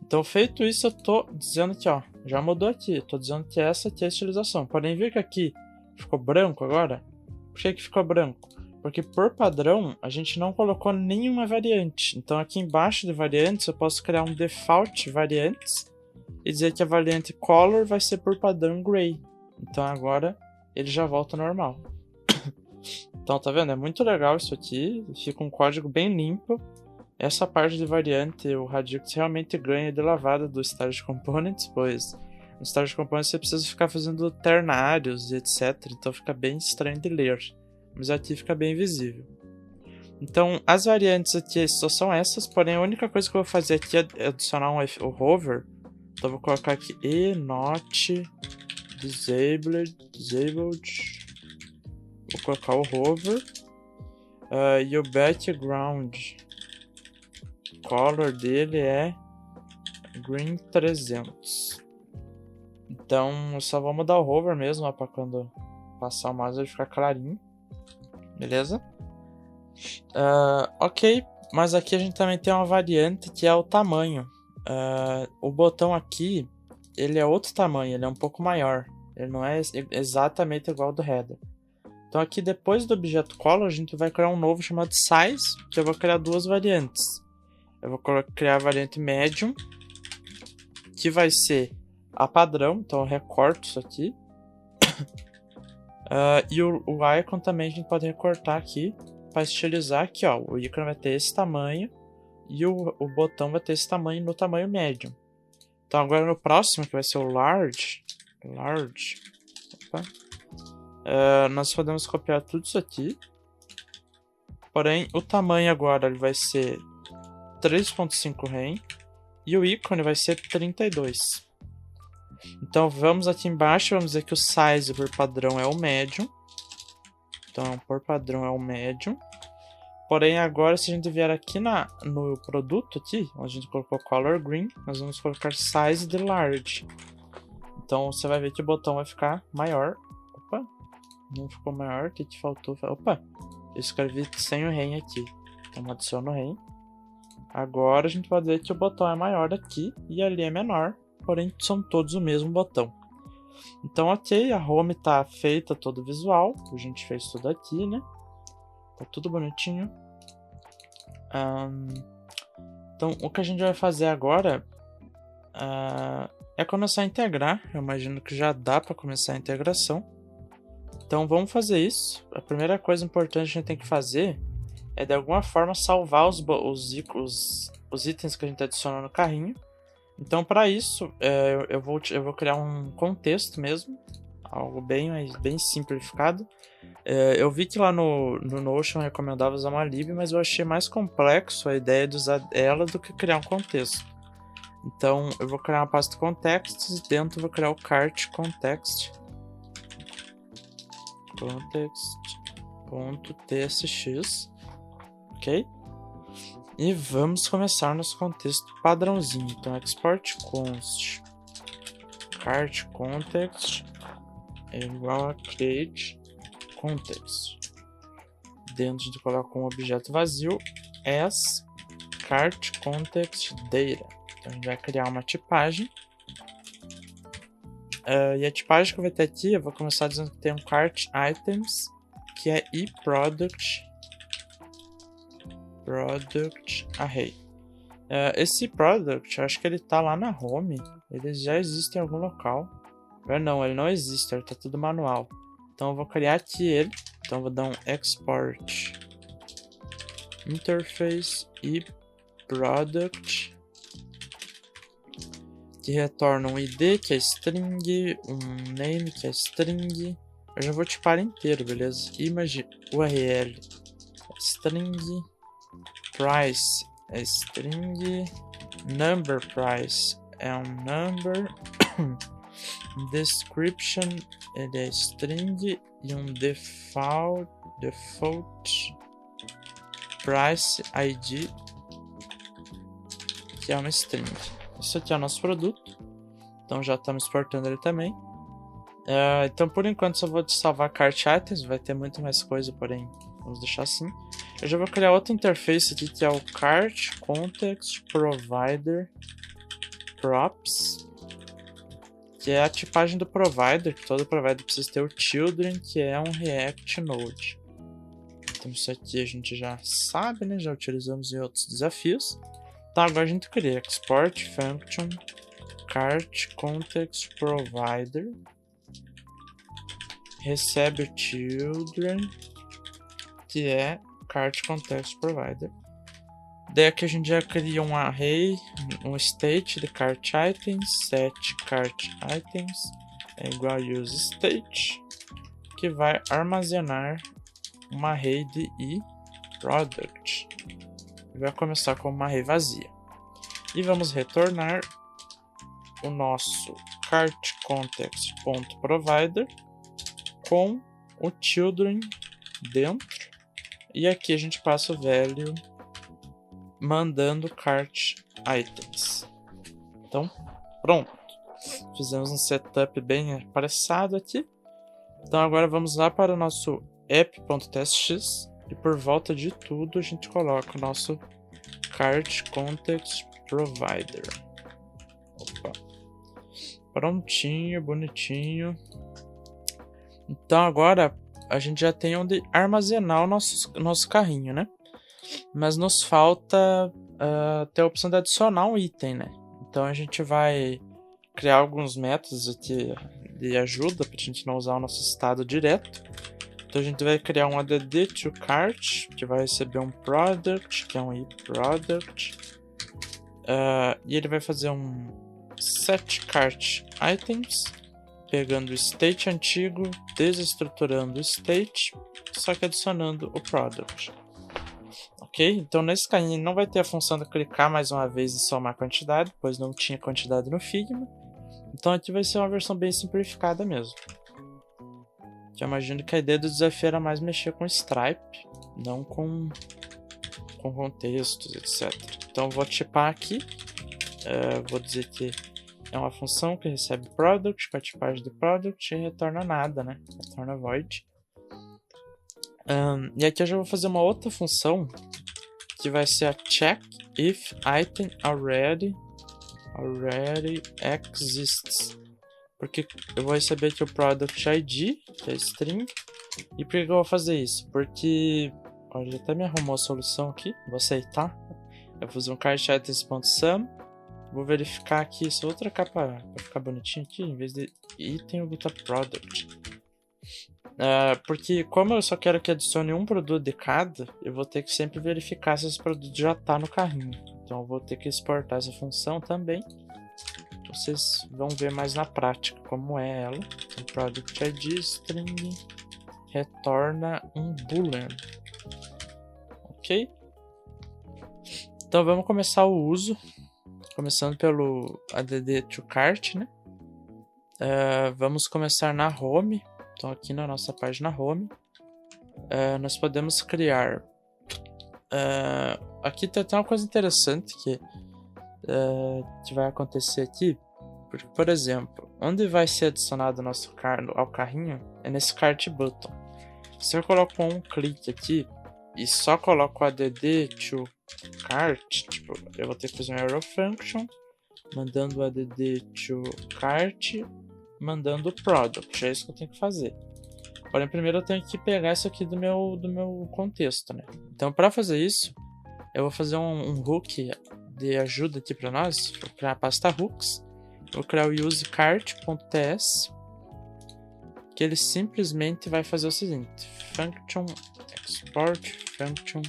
Então, feito isso, eu tô dizendo que, ó, já mudou aqui. Eu tô dizendo que essa aqui é a estilização. Podem ver que aqui ficou branco agora. Por que ficou branco? Porque por padrão, a gente não colocou nenhuma variante. Então, aqui embaixo de variantes, eu posso criar um default variantes e dizer que a variante color vai ser por padrão gray. Então, agora ele já volta ao normal. Então, tá vendo? É muito legal isso aqui. Fica um código bem limpo. Essa parte de variante, o Radix realmente ganha de lavada do Style Components, pois no Style Components você precisa ficar fazendo ternários e etc. Então fica bem estranho de ler. Mas aqui fica bem visível. Então, as variantes aqui só são essas, porém a única coisa que eu vou fazer aqui é adicionar o hover. Então eu vou colocar aqui not disabled. Vou colocar o hover. E o background color dele é green 300. Então eu só vou mudar o hover mesmo, para quando passar o mouse ele ficar clarinho. Beleza? Ok, mas aqui a gente também tem uma variante que é o tamanho. O botão aqui, ele é outro tamanho, ele é um pouco maior. Ele não é exatamente igual ao do header. Então aqui depois do objeto color a gente vai criar um novo chamado size, que eu vou criar duas variantes. Eu vou criar a variante medium, que vai ser a padrão, então eu recorto isso aqui. E o icon também a gente pode recortar aqui para estilizar aqui, ó. O ícone vai ter esse tamanho e o botão vai ter esse tamanho no tamanho medium. Então agora no próximo, que vai ser o large, nós podemos copiar tudo isso aqui. Porém, o tamanho agora ele vai ser 3.5 rem e o ícone vai ser 32. Então vamos aqui embaixo, vamos dizer que o size por padrão é o medium. Então por padrão é o medium. Porém agora se a gente vier aqui no produto aqui, onde a gente colocou color green, nós vamos colocar size de large. Então você vai ver que o botão vai ficar maior. Opa, não ficou maior, o que faltou? Opa, eu escrevi sem o rem aqui. Então adiciono o rem. Agora a gente pode ver que o botão é maior aqui e ali é menor, porém são todos o mesmo botão. Então ok, a home tá feita todo visual, a gente fez tudo aqui, né? Tá tudo bonitinho. Então o que a gente vai fazer agora é começar a integrar. Eu imagino que já dá para começar a integração. Então vamos fazer isso. A primeira coisa importante que a gente tem que fazer é de alguma forma salvar os itens que a gente adiciona no carrinho. Então para isso eu vou criar um contexto mesmo, algo bem simplificado. Eu vi que lá no Notion recomendava usar uma lib, mas eu achei mais complexo a ideia de usar ela do que criar um contexto. Então eu vou criar uma pasta contexts e dentro eu vou criar o cart context.tsx, ok? E vamos começar nosso contexto padrãozinho. Então export const cart context é igual a create context. Dentro de colocar um objeto vazio as cart context data. Então a gente vai criar uma tipagem. E a tipagem que eu vou ter aqui, eu vou começar dizendo que tem um cart items, que é eProduct array. Esse product, eu acho que ele tá lá na home. Ele já existe em algum local. Não, ele não existe, ele tá tudo manual. Então eu vou criar aqui ele. Então eu vou dar um export interface eProduct, que retorna um ID, que é string, um name, que é string. Eu já vou tipar inteiro, beleza? Image URL string, price é string, number price é um number, description ele é string e um default price ID, que é uma string. Isso aqui é o nosso produto, então já estamos exportando ele também. Então por enquanto só vou salvar cart items, vai ter muito mais coisa, porém vamos deixar assim. Eu já vou criar outra interface aqui que é o Cart Context Provider Props, que é a tipagem do provider, que todo provider precisa ter o children, que é um React Node. Então isso aqui a gente já sabe, né? Já utilizamos em outros desafios. Então agora a gente cria export function cart context provider, recebe o children, que é cart context provider. Daí aqui a gente já cria um array, um state de cart items, set cart items é igual a use state, que vai armazenar uma array de i product. Vai começar com uma array vazia. E vamos retornar o nosso cart context.provider com o children dentro. E aqui a gente passa o value mandando cart items. Então, pronto. Fizemos um setup bem apressado aqui. Então agora vamos lá para o nosso app.testx e por volta de tudo a gente coloca o nosso cart context provider. Opa. Prontinho, bonitinho. Então agora a gente já tem onde armazenar o nosso carrinho, né? Mas nos falta ter a opção de adicionar um item, né? Então a gente vai criar alguns métodos aqui de ajuda para a gente não usar o nosso estado direto. Então a gente vai criar um add to cart, que vai receber um product, que é um iProduct. E ele vai fazer um set cart items, pegando o state antigo, desestruturando o state, só que adicionando o product. Ok? Então nesse carrinho não vai ter a função de clicar mais uma vez e somar quantidade, pois não tinha quantidade no Figma. Então aqui vai ser uma versão bem simplificada mesmo. Eu imagino que a ideia do desafio era mais mexer com Stripe, não com contextos, etc. Então eu vou tipar aqui, vou dizer que é uma função que recebe product com a tipagem de product e retorna nada, né? Retorna void. E aqui eu já vou fazer uma outra função que vai ser a check if item already exists. Porque eu vou receber aqui o product ID, que é string. E por que eu vou fazer isso? Porque olha, ele até me arrumou a solução aqui. Vou aceitar. Eu vou fazer um cartItems.sum. Vou verificar aqui essa outra capa para ficar bonitinho aqui. Em vez de item, eu botar product. Porque como eu só quero que adicione um produto de cada, eu vou ter que sempre verificar se esse produto já está no carrinho. Então eu vou ter que exportar essa função também. Vocês vão ver mais na prática como é ela. Então, product ID string retorna um boolean. Ok? Então vamos começar o uso. Começando pelo add to cart, né? Vamos começar na home. Então aqui na nossa página home, nós podemos criar. Aqui tem até uma coisa interessante que vai acontecer aqui. Porque, por exemplo, onde vai ser adicionado nosso ao carrinho é nesse cart button. Se eu coloco um clique aqui e só coloco o add to cart, tipo, eu vou ter que fazer um arrow function mandando o add to cart, mandando o product. É isso que eu tenho que fazer. Porém, primeiro eu tenho que pegar isso aqui do meu contexto, né? Então, para fazer isso, eu vou fazer um hook de ajuda aqui para nós. Vou criar a pasta hooks. Vou criar o useCart.ts, que ele simplesmente vai fazer o seguinte: function export function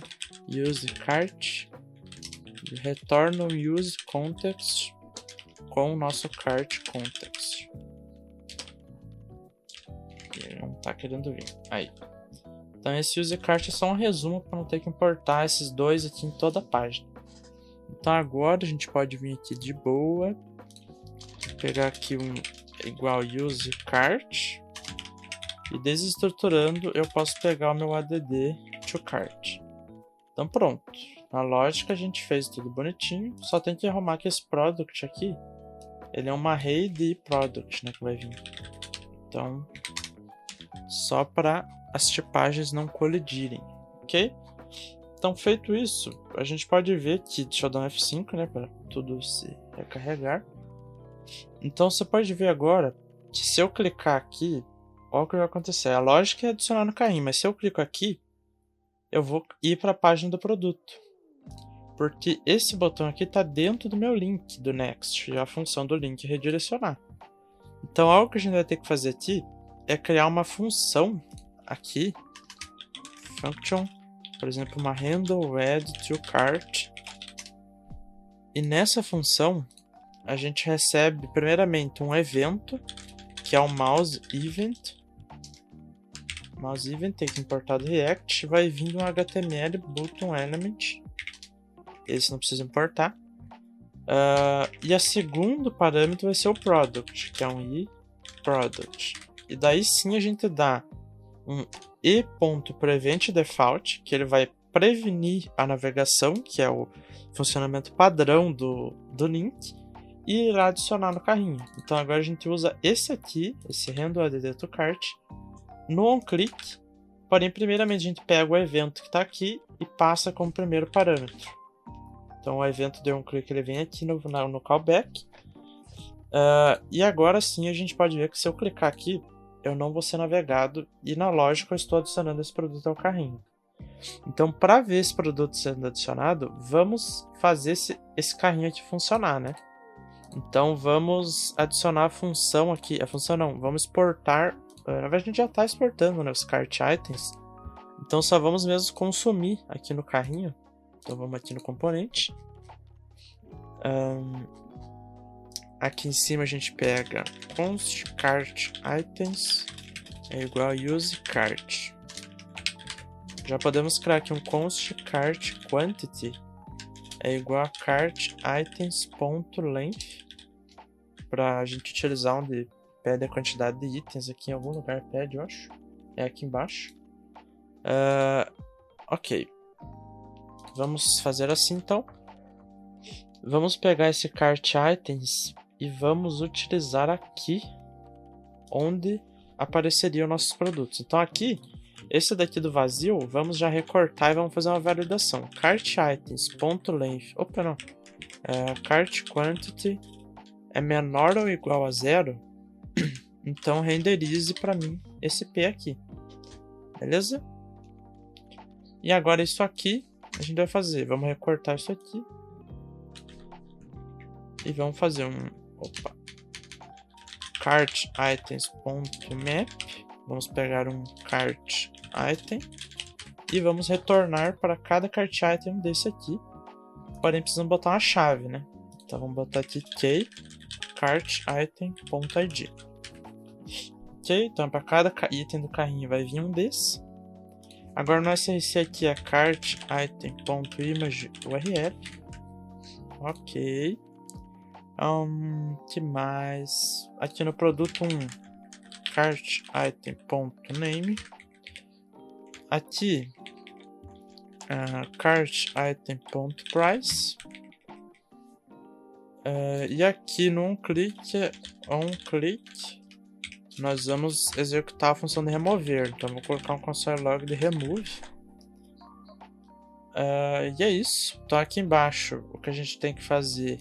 useCart, retorna o useContext com o nosso cart context. Ele não está querendo vir. Aí. Então esse useCart é só um resumo para não ter que importar esses dois aqui em toda a página. Então agora a gente pode vir aqui de boa, pegar aqui um igual useCart e desestruturando eu posso pegar o meu add to cart. Então pronto, na lógica a gente fez tudo bonitinho, só tem que arrumar que esse product aqui, ele é uma array de product, né, que vai vir. Então só para as tipagens não colidirem, ok? Então, feito isso, a gente pode ver que, deixa eu dar um F5, né, para tudo se recarregar. Então, você pode ver agora que se eu clicar aqui, olha o que vai acontecer. A lógica é adicionar no carrinho, mas se eu clico aqui, eu vou ir para a página do produto. Porque esse botão aqui está dentro do meu link do Next, já a função do link redirecionar. Então, algo que a gente vai ter que fazer aqui é criar uma função aqui, function, por exemplo, uma handle add to cart. E nessa função, a gente recebe primeiramente um evento, que é o mouse event. Mouse event tem que importar do React, vai vir um HTML button element. Esse não precisa importar. E a segundo parâmetro vai ser o product, que é um iProduct. E daí sim a gente dá um e.preventDefault, que ele vai prevenir a navegação, que é o funcionamento padrão do link, e irá adicionar no carrinho. Então agora a gente usa esse aqui, esse handle add to cart, no onClick. Porém, primeiramente a gente pega o evento que está aqui e passa como primeiro parâmetro. Então o evento de onClick ele vem aqui no callback. E agora sim a gente pode ver que se eu clicar aqui, eu não vou ser navegado e na lógica eu estou adicionando esse produto ao carrinho. Então, para ver esse produto sendo adicionado, vamos fazer esse carrinho aqui funcionar, né? Então, vamos adicionar a função aqui. A função não, vamos exportar. Na verdade, a gente já está exportando, né, os cart items. Então, só vamos mesmo consumir aqui no carrinho. Então, vamos aqui no componente. Aqui em cima a gente pega const cart items é igual a use cart. Já podemos criar aqui um const cart quantity é igual a cart items.length para a gente utilizar onde pede a quantidade de itens aqui em algum lugar pede, eu acho. É aqui embaixo. Ok. Vamos fazer assim então. Vamos pegar esse cart items e vamos utilizar aqui onde apareceriam nossos produtos. Então aqui, esse daqui do vazio, vamos já recortar e vamos fazer uma validação. Cart items.length, opa não, cart quantity é menor ou igual a 0, então renderize para mim esse P aqui, beleza? E agora isso aqui a gente vai fazer, vamos recortar isso aqui e vamos fazer cart items.map, vamos pegar um cart item e vamos retornar para cada cart item desse aqui, porém precisamos botar uma chave, né? Então vamos botar aqui key cart item.id. Ok, então para cada item do carrinho vai vir um desse. Agora no SRC aqui é cart item.image URL. Ok. Que mais? Aqui no produto 1, cart item.name. Aqui, cart item.price. E aqui no onClick, nós vamos executar a função de remover. Então, vou colocar um console log de remove. E é isso. Então, aqui embaixo, o que a gente tem que fazer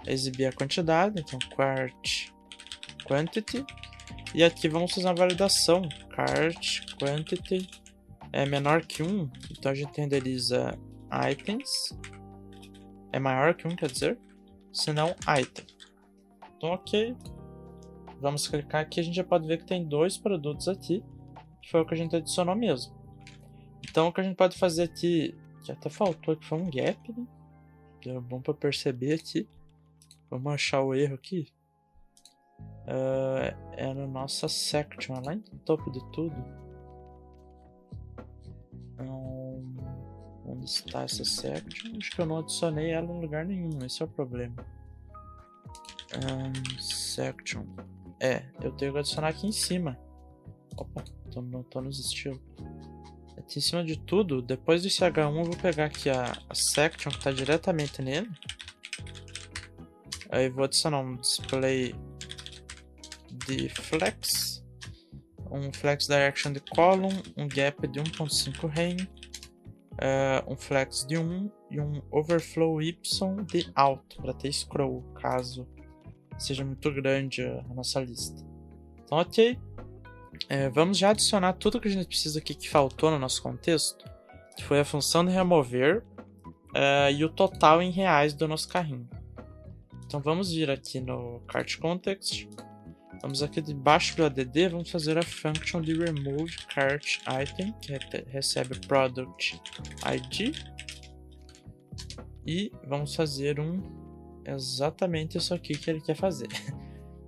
é exibir a quantidade. Então, cart quantity. E aqui vamos fazer uma validação. Cart quantity é menor que 1. Então, a gente renderiza items. É maior que 1, quer dizer. Se não, item. Então, ok. Vamos clicar aqui, a gente já pode ver que tem dois produtos aqui, que foi o que a gente adicionou mesmo. Então o que a gente pode fazer aqui, que até faltou aqui, foi um gap, né? Que é bom para perceber aqui. Vamos achar o erro aqui. É na nossa section, lá no topo de tudo. Onde está essa section? Acho que eu não adicionei ela em lugar nenhum, esse é o problema. Section. Eu tenho que adicionar aqui em cima. Opa, não tô nos estilos. Aqui em cima de tudo, depois desse H1 eu vou pegar aqui a section que está diretamente nele. Aí vou adicionar um display de flex, um flex direction de column, um gap de 1.5 rem, um flex de 1 e um overflow y de alto, para ter scroll, caso seja muito grande a nossa lista. Então, ok. Vamos já adicionar tudo que a gente precisa aqui que faltou no nosso contexto, que foi a função de remover e o total em reais do nosso carrinho. Então vamos vir aqui no cart context, vamos aqui debaixo do add, vamos fazer a function de remove cart item, que recebe o product ID, e vamos fazer exatamente isso aqui que ele quer fazer.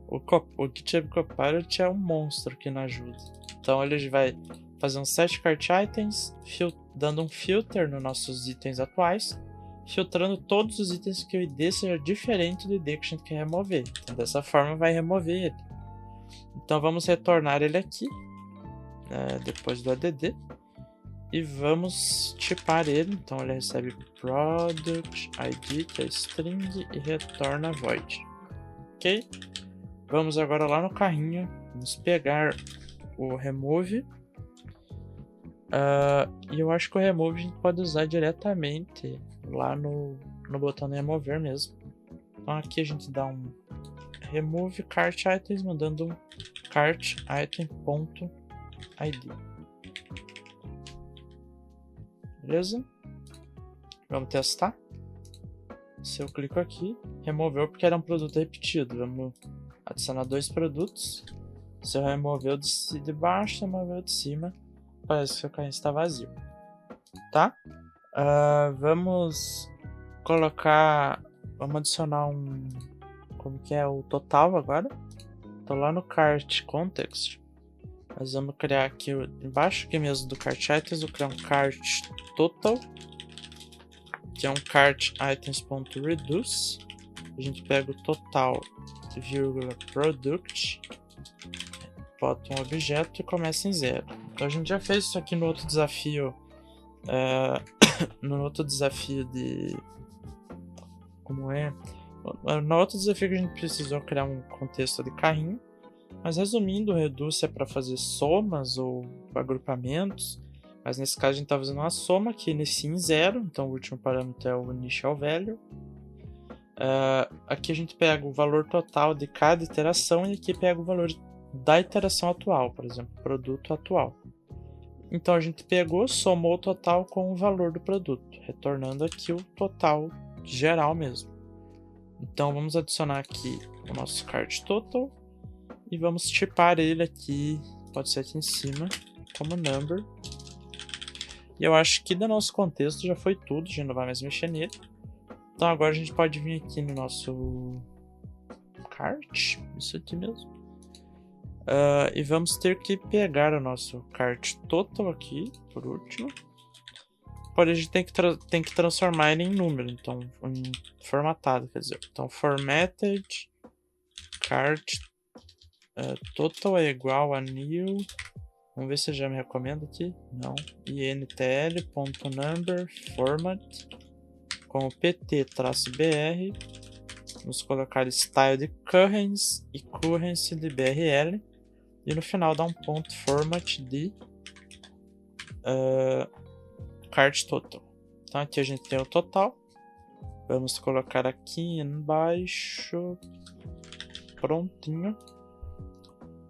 O GitHub Copilot é um monstro que não ajuda. Então ele vai fazer um set cart items, dando um filter nos nossos itens atuais, filtrando todos os itens que o ID seja diferente do ID que a gente quer remover. Então dessa forma vai remover ele. Então vamos retornar ele aqui, depois do add, e vamos tipar ele. Então ele recebe product ID, que é string, e retorna void. Ok? Vamos agora lá no carrinho, vamos pegar o remove. E eu acho que o remove a gente pode usar diretamente lá no botão de remover mesmo. Então aqui a gente dá um remove cart items, mandando um cart item.id. Beleza? Vamos testar. Se eu clico aqui, removeu porque era um produto repetido. Vamos adicionar 2 produtos. Se eu remover o de baixo, remover o de cima, parece que o carrinho está vazio. Tá? Vamos adicionar como que é o total agora. Então lá no cart context, nós vamos criar aqui embaixo aqui mesmo do cart items, vou criar um cart total, que é um cart items.reduce. A gente pega o total, vírgula product, bota um objeto e começa em 0. Então a gente já fez isso aqui no outro desafio, no outro desafio no outro desafio que a gente precisou criar um contexto de carrinho. Mas resumindo, o reduce é para fazer somas ou agrupamentos, mas nesse caso a gente está fazendo uma soma que inicia em 0, então o último parâmetro é o initial value. Aqui a gente pega o valor total de cada iteração e aqui pega o valor da iteração atual, por exemplo, produto atual. Então a gente pegou, somou o total com o valor do produto, retornando aqui o total geral mesmo. Então vamos adicionar aqui o nosso cart total e vamos tipar ele aqui, pode ser aqui em cima, como number. E eu acho que do nosso contexto já foi tudo, a gente não vai mais mexer nele. Então agora a gente pode vir aqui no nosso cart, isso aqui mesmo. E vamos ter que pegar o nosso cart total aqui, por último. Porém a gente tem que transformar ele em número, então formatado, quer dizer. Então formatted cart total é igual a new. Vamos ver se ele já me recomenda aqui. Não. intl.number format com pt-br. Vamos colocar style de currency e currency de brl. E no final dá um ponto format de cart total. Então aqui a gente tem o total. Vamos colocar aqui embaixo. Prontinho.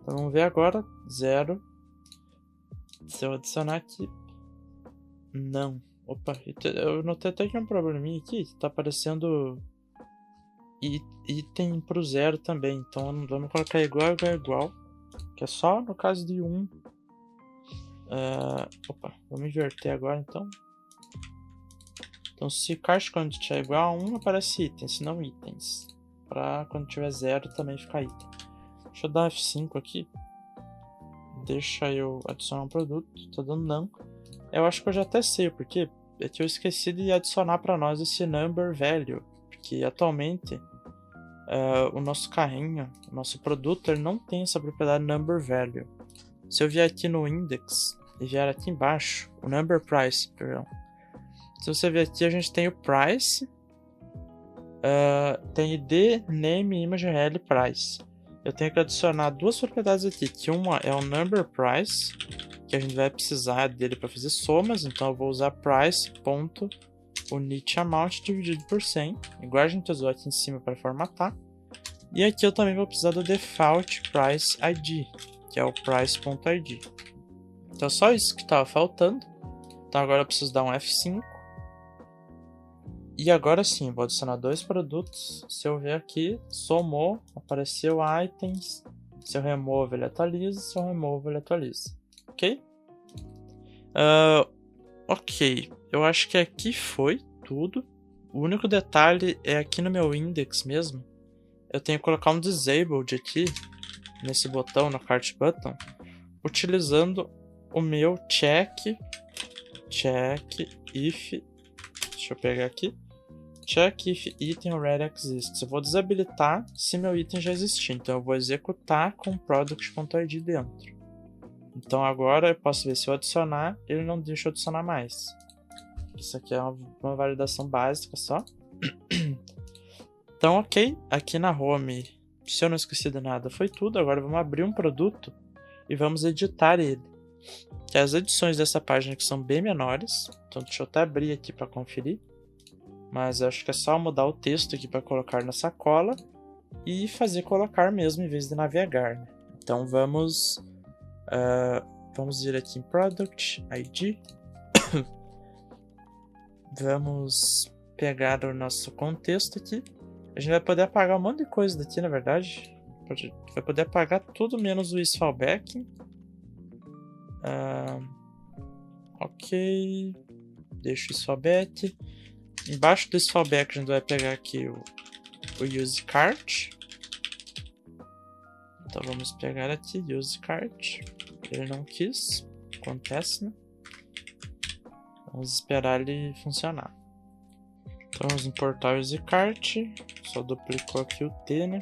Então, vamos ver agora. 0. Se eu adicionar aqui. Não. Opa, eu notei até que é um probleminha aqui. Tá aparecendo item pro 0 também. Então vamos colocar igual. Que é só no caso de 1. Opa, vamos inverter agora então. Então se cart quantity é igual a 1, aparece itens, se não itens. Pra quando tiver 0 também ficar item. Deixa eu dar F5 aqui. Deixa eu adicionar um produto. Tô dando não. Eu acho que eu já até sei porque é que eu esqueci de adicionar para nós esse number value. Porque atualmente o nosso carrinho, o nosso produto, ele não tem essa propriedade number value. Se eu vier aqui no index e vier aqui embaixo, o number price, perdão. Se você ver aqui, a gente tem o price, tem id, name, image, rel, price. Eu tenho que adicionar duas propriedades aqui, que uma é o number price que a gente vai precisar dele para fazer somas, então eu vou usar price.unityAmount dividido por 100, igual a gente usou aqui em cima para formatar. E aqui eu também vou precisar do default price id, que é o price.id. Então só isso que estava faltando. Então agora eu preciso dar um F5. E agora sim, vou adicionar 2 produtos. Se eu ver aqui, somou, apareceu items. Se eu removo, ele atualiza. Se eu removo, ele atualiza. Ok? Ok, eu acho que aqui foi tudo. O único detalhe é aqui no meu index mesmo. Eu tenho que colocar um disabled aqui, nesse botão, no cart button, utilizando o meu check if, deixa eu pegar aqui, check if item already exists. Eu vou desabilitar se meu item já existir, então eu vou executar com product.id dentro. Então agora eu posso ver se eu adicionar, ele não deixa eu adicionar mais. Isso aqui é uma validação básica só. Então ok, aqui na home, se eu não esqueci de nada, foi tudo. Agora vamos abrir um produto e vamos editar ele. Que as edições dessa página aqui são bem menores, então deixa eu até abrir aqui para conferir. Mas acho que é só mudar o texto aqui para colocar na sacola e fazer colocar mesmo em vez de navegar, né? Então vamos ir aqui em Product ID. Vamos pegar o nosso contexto aqui. A gente vai poder apagar um monte de coisa daqui, na verdade. Vai poder apagar tudo menos o is fallback. Ok. Deixa o is fallback. Embaixo do is fallback a gente vai pegar aqui o use cart. Então vamos pegar aqui use cart. Ele não quis. Acontece, né? Vamos esperar ele funcionar. Então vamos importar o use cart. Só duplicou aqui o T, né?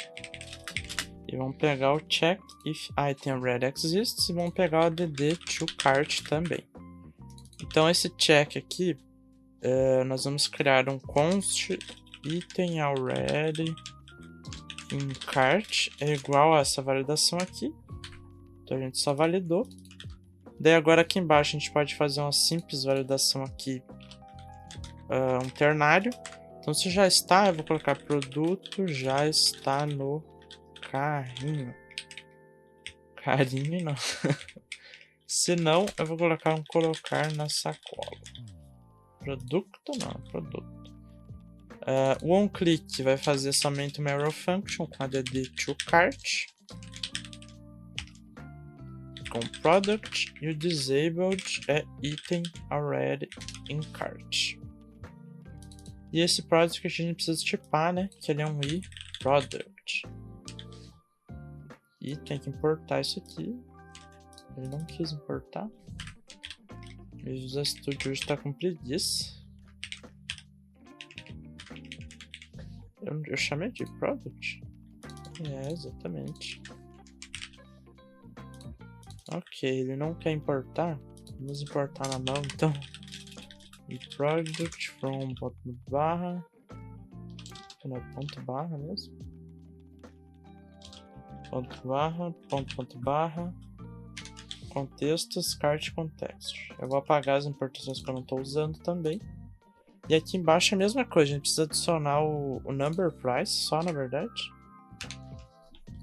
E vamos pegar o check if item already exists. E vamos pegar o add to cart também. Então esse check aqui, nós vamos criar um const item already in cart é igual a essa validação aqui. Então a gente só validou. Daí agora aqui embaixo a gente pode fazer uma simples validação aqui, um ternário. Então se já está, eu vou colocar produto já está no carrinho. Carinho não. Se não, eu vou colocar colocar na sacola. Produto não, produto. O onClick vai fazer somente uma arrow function com add to cart. Com product e o disabled é item already in cart. E esse product a gente precisa tipar, né? Que ele é um product. E tem que importar isso aqui. Ele não quis importar. O Visual Studio hoje está com preguiça. Eu chamei de product? É, exatamente. Ok, ele não quer importar. Vamos importar na mão então. E product from bottom barra. Não é ponto barra mesmo? Ponto barra. Contextos, cart context. Eu vou apagar as importações que eu não estou usando também. E aqui embaixo é a mesma coisa. A gente precisa adicionar o number price só, na verdade.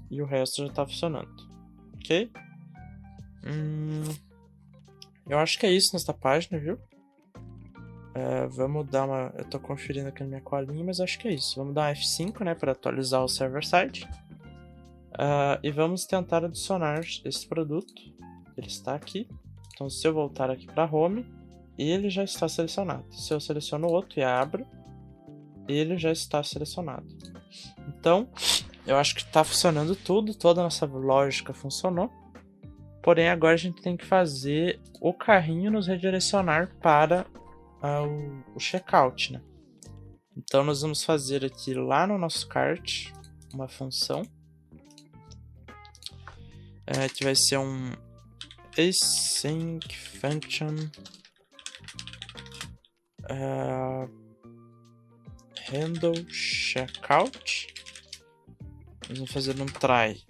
E o resto já está funcionando. Ok? Eu acho que é isso nesta página, viu? Vamos dar uma... Eu tô conferindo aqui na minha colinha, mas acho que é isso. Vamos dar um F5, né, para atualizar o server-side. E vamos tentar adicionar esse produto. Ele está aqui. Então, se eu voltar aqui para Home, ele já está selecionado. Se eu seleciono outro e abro, ele já está selecionado. Então, eu acho que está funcionando tudo. Toda a nossa lógica funcionou. Porém, agora a gente tem que fazer o carrinho nos redirecionar para o checkout, né? Então, nós vamos fazer aqui lá no nosso cart uma função que vai ser um async function handle checkout. Nós vamos fazer um try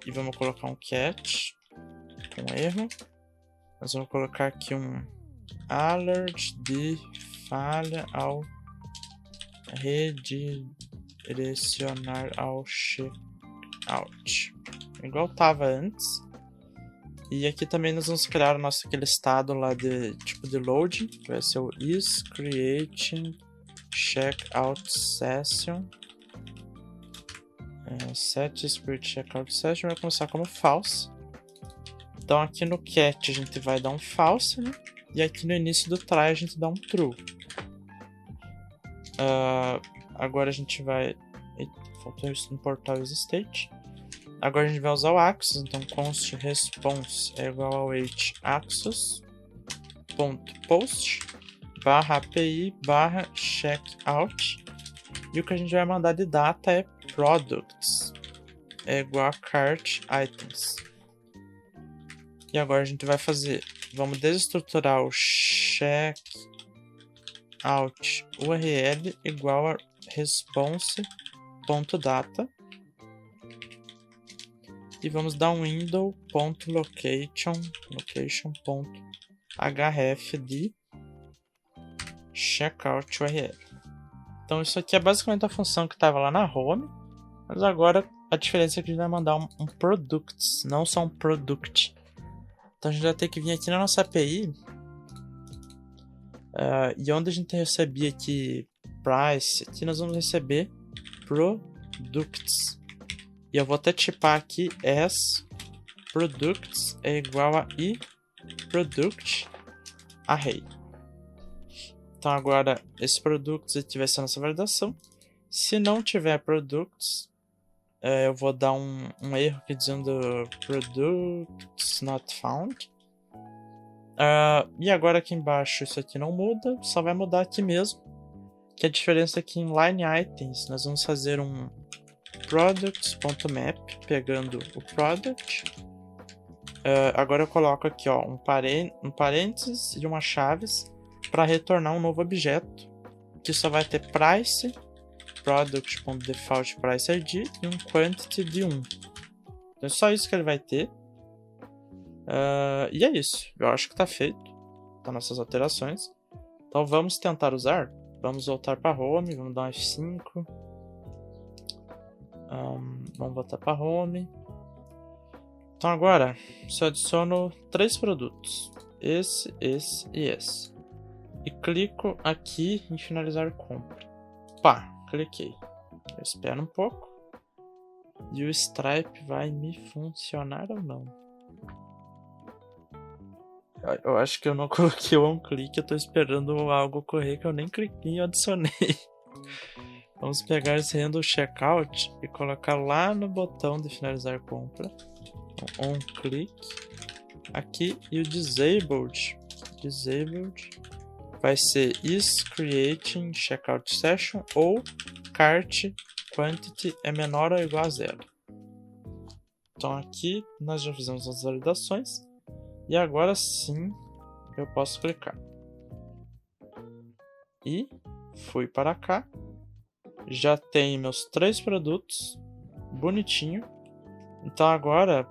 e vamos colocar um catch com erro. Nós vamos colocar aqui um alert de falha ao redirecionar ao checkout. Igual estava antes. E aqui também nós vamos criar o nosso aquele estado lá de tipo de loading, que vai ser o is creating checkout session. Set is create checkout session vai começar como false. Então aqui no cat a gente vai dar um false, né? E aqui no início do try a gente dá um true. Agora a gente vai... Eita, faltou isso no portal state. Agora a gente vai usar o Axis, então const response é igual ao Axis.post barra API barra checkout. E o que a gente vai mandar de data é products, é igual a cart items. E agora a gente vai fazer, vamos desestruturar o checkout URL igual a response.data. E vamos dar um window.location.href de checkout URL. Então isso aqui é basicamente a função que estava lá na home, mas agora a diferença é que a gente vai mandar um products, não só um product. Então a gente vai ter que vir aqui na nossa API e onde a gente recebia aqui price, aqui nós vamos receber products. E eu vou até tipar aqui as products é igual a i product array. Então agora esse products aqui vai ser a nossa validação. Se não tiver products, eu vou dar um erro aqui dizendo products not found. E agora aqui embaixo isso aqui não muda, só vai mudar aqui mesmo. Que a diferença aqui em line items, nós vamos fazer um products.map, pegando o product. Agora eu coloco aqui ó, um parênteses e uma chaves para retornar um novo objeto, que só vai ter price, product.default price id e um quantity de 1. Então é só isso que ele vai ter. E é isso, eu acho que está feito, tá nossas alterações. Então vamos tentar usar, vamos voltar para home, vamos dar um F5. Vamos voltar para home. Então agora só adiciono 3 produtos, esse e esse, e clico aqui em finalizar compra. Pá, cliquei. Eu espero um pouco e o Stripe vai me funcionar ou não. Eu acho que eu não coloquei o on-click, eu tô esperando algo ocorrer que eu nem cliquei e adicionei. Vamos pegar esse handle checkout e colocar lá no botão de finalizar compra. Então, on-click aqui e o disabled vai ser is creating checkout session ou cart quantity é menor ou igual a 0. Então aqui nós já fizemos as validações e agora sim eu posso clicar. E fui para cá. Já tenho meus 3 produtos, bonitinho. Então agora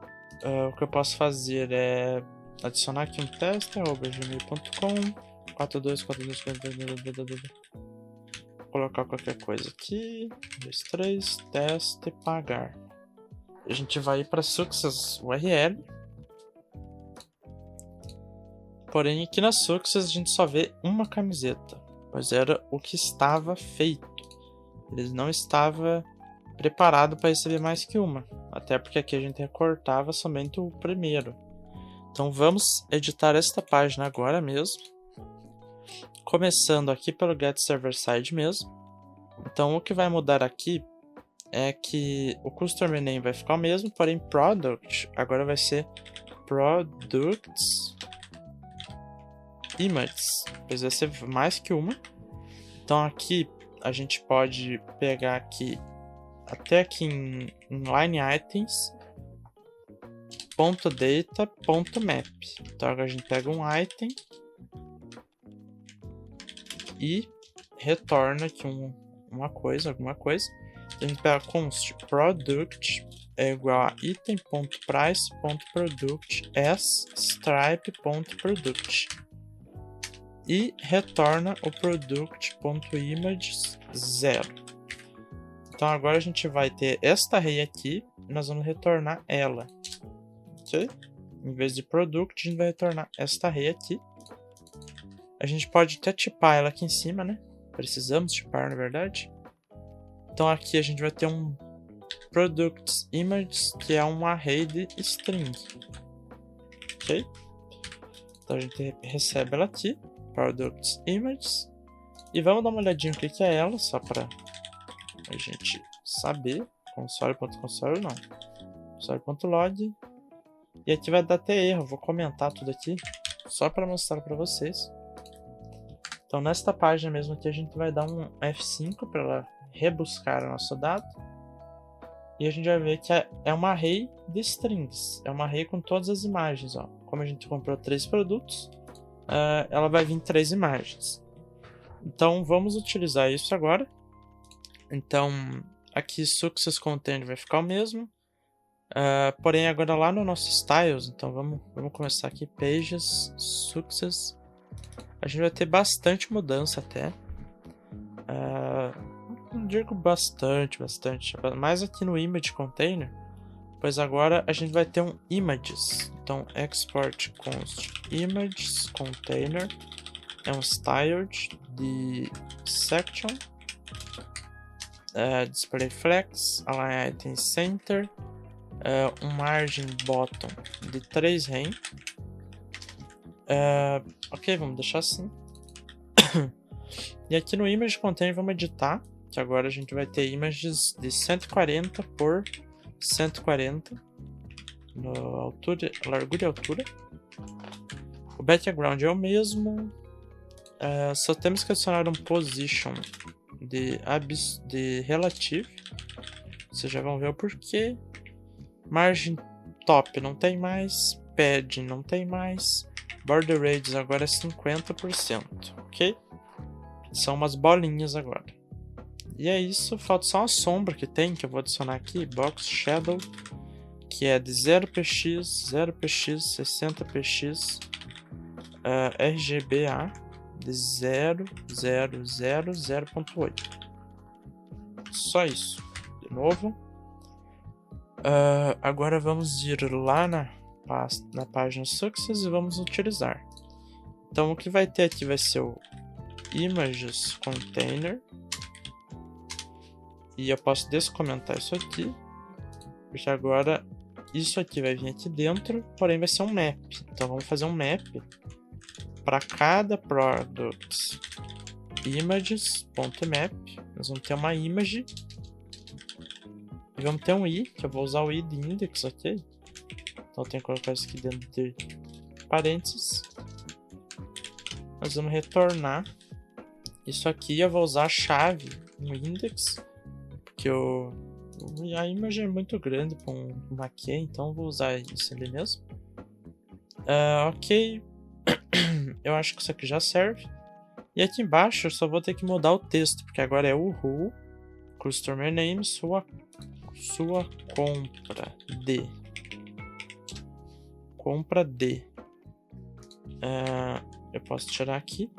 o que eu posso fazer é adicionar aqui um teste, @gmail.com 424242. Colocar qualquer coisa aqui, 2, 3, teste, pagar. A gente vai para Success URL. Porém aqui na Success a gente só vê uma camiseta, pois era o que estava feito. Ele não estava preparado para receber mais que uma, até porque aqui a gente recortava somente o primeiro. Então vamos editar esta página agora mesmo, começando aqui pelo Get Server Side mesmo. Então o que vai mudar aqui é que o Customer Name vai ficar o mesmo, porém Product agora vai ser Products Images, pois vai ser mais que uma. Então aqui a gente pode pegar aqui até aqui em line items .data.map. Então agora a gente pega um item e retorna aqui alguma coisa. A gente pega const product é igual a item.price.product as stripe.product e retorna o product.images 0. Então agora a gente vai ter esta array aqui, nós vamos retornar ela, ok? Em vez de product, a gente vai retornar esta array aqui. A gente pode até tipar ela aqui em cima, né? Precisamos tipar, na verdade. Então aqui a gente vai ter um products images, que é um array de string, ok? Então a gente recebe ela aqui, products images, e vamos dar uma olhadinha no que é ela, só para a gente saber. Console.console não, console.log, e aqui vai dar até erro, vou comentar tudo aqui só para mostrar para vocês. Então nesta página mesmo aqui a gente vai dar um F5 para ela rebuscar o nosso dado, e a gente vai ver que é uma array de strings, é uma array com todas as imagens, ó. Como a gente comprou 3 produtos, ela vai vir 3 imagens. Então vamos utilizar isso agora. Então aqui success container vai ficar o mesmo, porém agora lá no nosso styles, então vamos começar aqui, pages, success, a gente vai ter bastante mudança até, não digo bastante, mas aqui no image container, pois agora a gente vai ter um images, então export const images container, é um styled de section, display flex, align item center, um margin bottom de 3 rem. Ok, vamos deixar assim. E aqui no image container vamos editar, que agora a gente vai ter images de 140 por 140 no altura, largura e altura. O background é o mesmo, só temos que adicionar um position de relative, vocês já vão ver o porquê. Margin top não tem mais, padding não tem mais, border radius agora é 50%, ok? São umas bolinhas agora. E é isso, falta só uma sombra que tem, que eu vou adicionar aqui, box shadow, que é de 0px, 0px, 60px, RGBA de 0.8. Só isso. De novo. Agora vamos ir lá na página Success e vamos utilizar. Então o que vai ter aqui vai ser o images container. E eu posso descomentar isso aqui, porque agora isso aqui vai vir aqui dentro, porém vai ser um map. Então vamos fazer um map para cada product images.map. Nós vamos ter uma image e vamos ter um i, que eu vou usar o i de index, ok? Então eu tenho que colocar isso aqui dentro de parênteses. Nós vamos retornar isso aqui. Eu vou usar a chave no index, porque a imagem é muito grande para uma key, então eu vou usar isso ali mesmo. Ok, eu acho que isso aqui já serve. E aqui embaixo eu só vou ter que mudar o texto, porque agora é o who, customer name, sua compra de. Eu posso tirar aqui.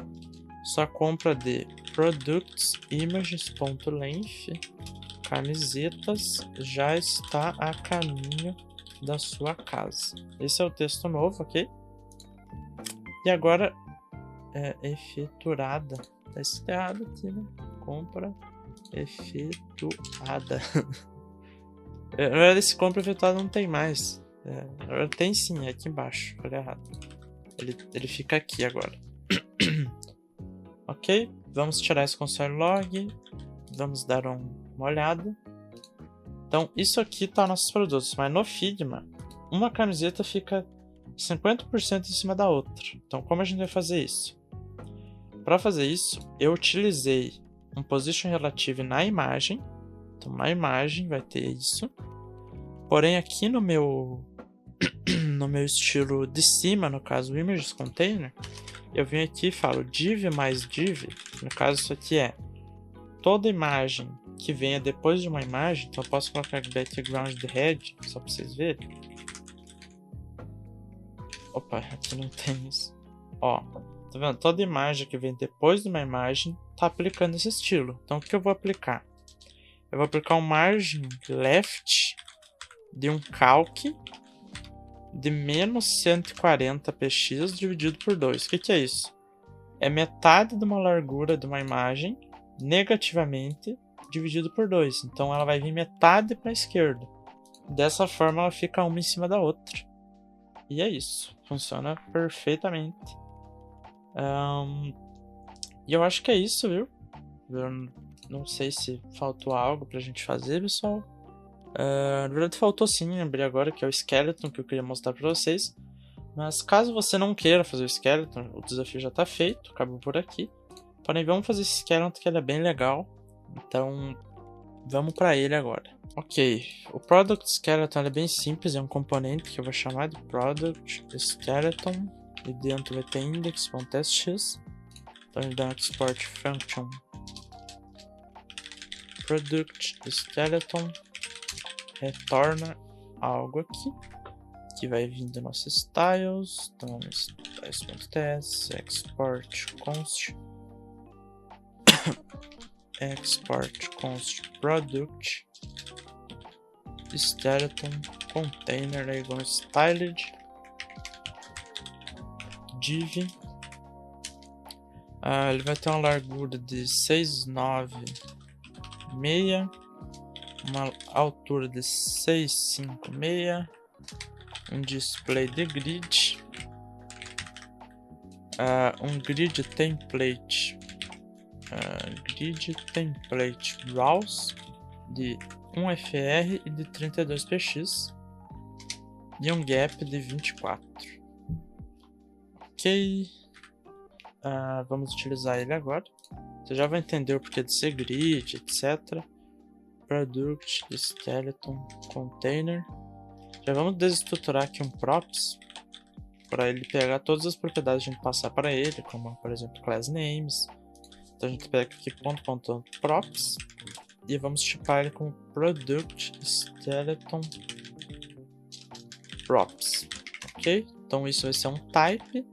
Sua compra de products images.length camisetas já está a caminho da sua casa. Esse é o texto novo, ok? E agora efetuada. Tá escrito errado aqui, né? Compra efetuada. Na verdade, esse compra efetuada não tem mais. Tem sim, é aqui embaixo. Falei errado. Ele fica aqui agora. Ok, vamos tirar esse console log. Vamos dar uma olhada. Então, isso aqui tá nossos produtos, mas no Figma, uma camiseta fica 50% em cima da outra. Então, como a gente vai fazer isso? Para fazer isso, eu utilizei um position relative na imagem. Então, na imagem vai ter isso. Porém, aqui no meu estilo de cima, no caso, o images container, eu venho aqui e falo div mais div. No caso, isso aqui é toda imagem que venha depois de uma imagem, então eu posso colocar background de head, só para vocês verem. Opa, aqui não tem isso. Ó, tá vendo? Toda imagem que vem depois de uma imagem tá aplicando esse estilo. Então o que eu vou aplicar? Eu vou aplicar um margin left de um calque de menos 140 px dividido por 2. O que é isso? É metade de uma largura de uma imagem negativamente dividido por 2. Então ela vai vir metade para a esquerda. Dessa forma ela fica uma em cima da outra. E é isso. Funciona perfeitamente. E eu acho que é isso, viu? Eu não sei se faltou algo pra gente fazer, pessoal. Na verdade faltou sim, lembrei agora que é o skeleton que eu queria mostrar pra vocês. Mas caso você não queira fazer o skeleton, o desafio já está feito, acabou por aqui. Porém, vamos fazer esse skeleton que ele é bem legal. Então, vamos para ele agora. Ok, o Product Skeleton é bem simples, é um componente que eu vou chamar de Product Skeleton. E dentro vai ter index.txt. Então, ele dá um export function Product Skeleton. Retorna algo aqui. Que vai vir do nosso styles, então styles.ts, export const export const product skeleton container é igual a styled div. Ele vai ter uma largura de 696, uma altura de 656, um display de grid, um grid template browse de 1fr e de 32px e um gap de 24. Ok, vamos utilizar ele agora. Você já vai entender o porquê de ser grid, etc. Product skeleton container. Já vamos desestruturar aqui um props para ele pegar todas as propriedades que a gente passar para ele, como por exemplo class names. Então a gente pega aqui .props e vamos tipar ele com product skeleton props. Ok? Então isso vai ser um type.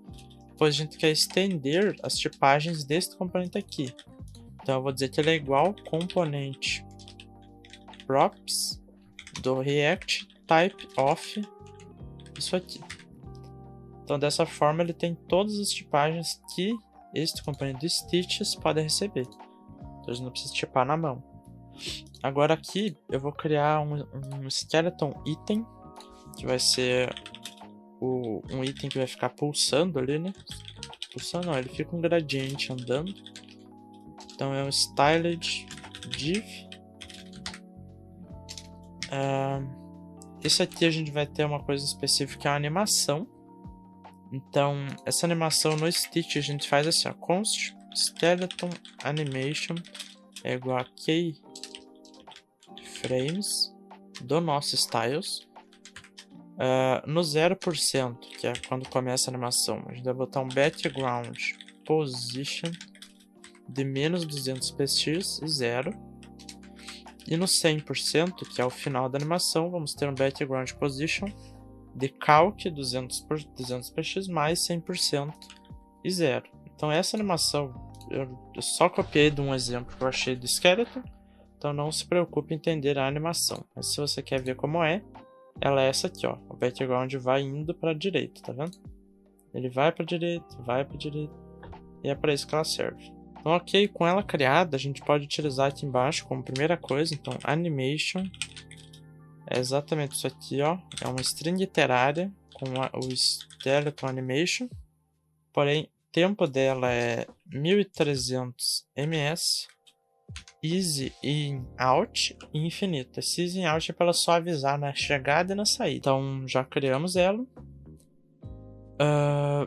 Depois a gente quer estender as tipagens deste componente aqui. Então eu vou dizer que ele é igual componente props do React type of isso aqui. Então dessa forma ele tem todas as tipagens que este componente de stitches pode receber. Então a gente não precisa tipar na mão. Agora aqui eu vou criar um skeleton item, que vai ser um item que vai ficar pulsando ali, né? Pulsando não, ele fica um gradiente andando. Então é um styled div. Esse aqui a gente vai ter uma coisa específica, que é uma animação. Então, essa animação no Stitch a gente faz assim, ó, const skeleton animation é igual a keyframes do nosso styles. No 0%, que é quando começa a animação, a gente vai botar um background position de menos 200px e 0. E no 100%, que é o final da animação, vamos ter um background position de calc 200px mais 100% e 0. Então essa animação eu só copiei de um exemplo que eu achei do skeleton, então não se preocupe em entender a animação. Mas se você quer ver como é, ela é essa aqui, ó. O background vai indo para a direita, tá vendo? Ele vai para a direita, e é para isso que ela serve. Então, ok, com ela criada, a gente pode utilizar aqui embaixo como primeira coisa. Então, animation é exatamente isso aqui, ó. É uma string iterária com o skeleton animation. Porém, o tempo dela é 1300 ms. Easy in out e infinito. Esse easy in out é para ela só avisar na chegada e na saída. Então, já criamos ela.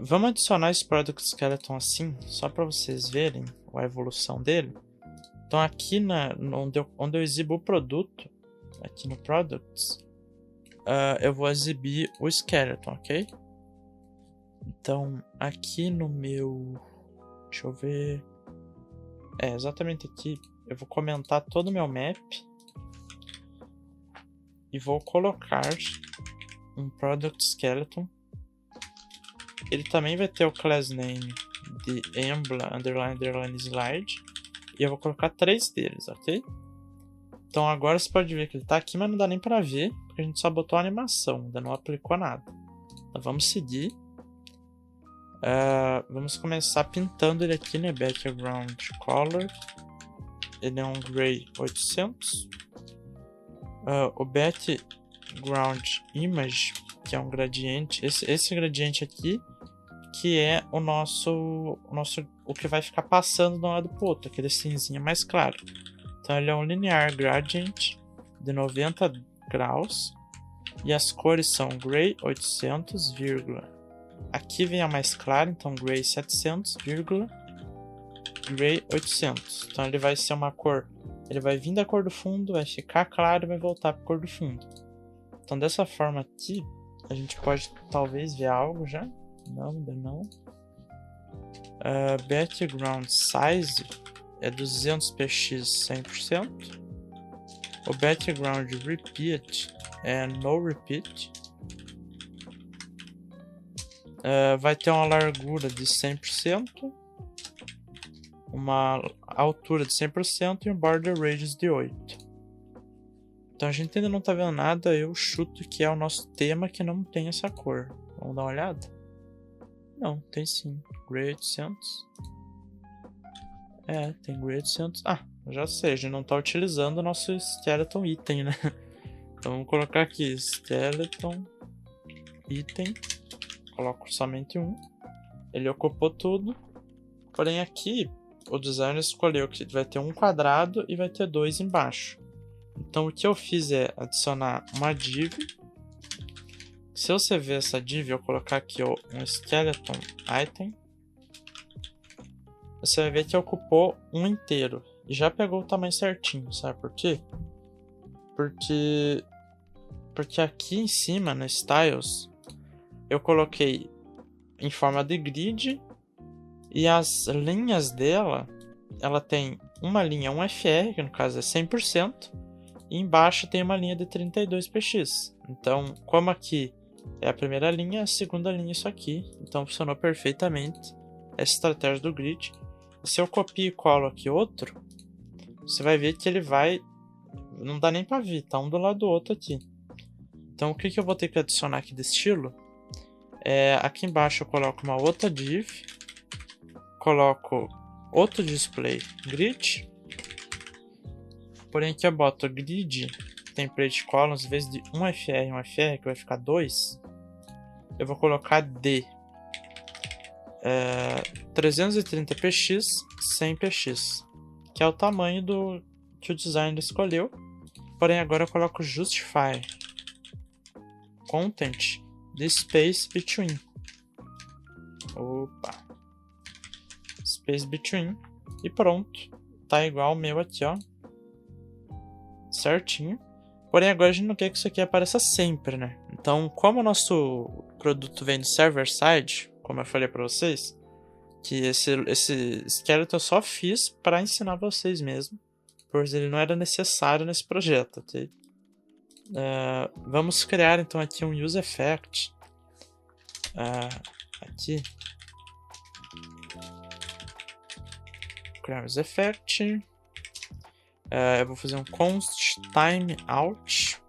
Vamos adicionar esse Product Skeleton assim, só para vocês verem a evolução dele. Então aqui onde eu exibo o produto, aqui no Products, eu vou exibir o Skeleton, ok? Então aqui no meu... Deixa eu ver... exatamente aqui eu vou comentar todo o meu map e vou colocar um product skeleton. Ele também vai ter o class name de embla _ slide e eu vou colocar 3 deles, ok? Então agora você pode ver que ele está aqui, mas não dá nem para ver, porque a gente só botou a animação, ainda não aplicou nada. Então vamos seguir. Vamos começar pintando ele aqui, né? Background Color. Ele é um Gray 800. O Background Image, que é um gradiente. Esse gradiente aqui, que é o que vai ficar passando de um lado pro outro. Aquele cinzinha mais claro. Então ele é um Linear Gradient de 90 graus. E as cores são Gray 800, aqui vem a mais clara, então Gray 700, Gray 800. Então ele vai ser uma cor, ele vai vir da cor do fundo, vai ficar claro e vai voltar para a cor do fundo. Então dessa forma aqui, a gente pode talvez ver algo já. Não, ainda não. Background Size é 200px 100%. O Background Repeat é No Repeat. Vai ter uma largura de 100%, uma altura de 100% e um border radius de 8. Então a gente ainda não está vendo nada, eu chuto que é o nosso tema que não tem essa cor. Vamos dar uma olhada? Não, tem sim. Gray 800. Tem Gray 800. Já sei, a gente não está utilizando o nosso skeleton item, né? Então vamos colocar aqui skeleton item. Coloco somente um. Ele ocupou tudo. Porém aqui o designer escolheu que vai ter um quadrado e vai ter 2 embaixo. Então o que eu fiz é adicionar uma div. Se você ver essa div, eu colocar aqui um skeleton item, você vai ver que ocupou um inteiro e já pegou o tamanho certinho. Sabe por quê? Porque aqui em cima no styles eu coloquei em forma de grid e as linhas dela, ela tem uma linha 1FR, que no caso é 100%, e embaixo tem uma linha de 32px. Então, como aqui é a primeira linha, a segunda linha é isso aqui. Então funcionou perfeitamente essa estratégia do grid. Se eu copio e colo aqui outro, você vai ver que ele vai... Não dá nem para ver, tá um do lado do outro aqui. Então o que eu vou ter que adicionar aqui de estilo? Aqui embaixo eu coloco uma outra div, coloco outro display grid, porém aqui eu boto grid template columns, em vez de 1FR e 1FR, que vai ficar 2, eu vou colocar D 330px 100px, que é o tamanho que o designer escolheu. Porém agora eu coloco justify content the space between. Space between. E pronto. Tá igual o meu aqui, ó. Certinho. Porém agora a gente não quer que isso aqui apareça sempre, né? Então, como o nosso produto vem do server side, como eu falei para vocês, que esse skeleton eu só fiz para ensinar vocês mesmo, pois ele não era necessário nesse projeto, ok? Vamos criar então aqui um use effect. Aqui. Criar um use effect. Eu vou fazer um const timeout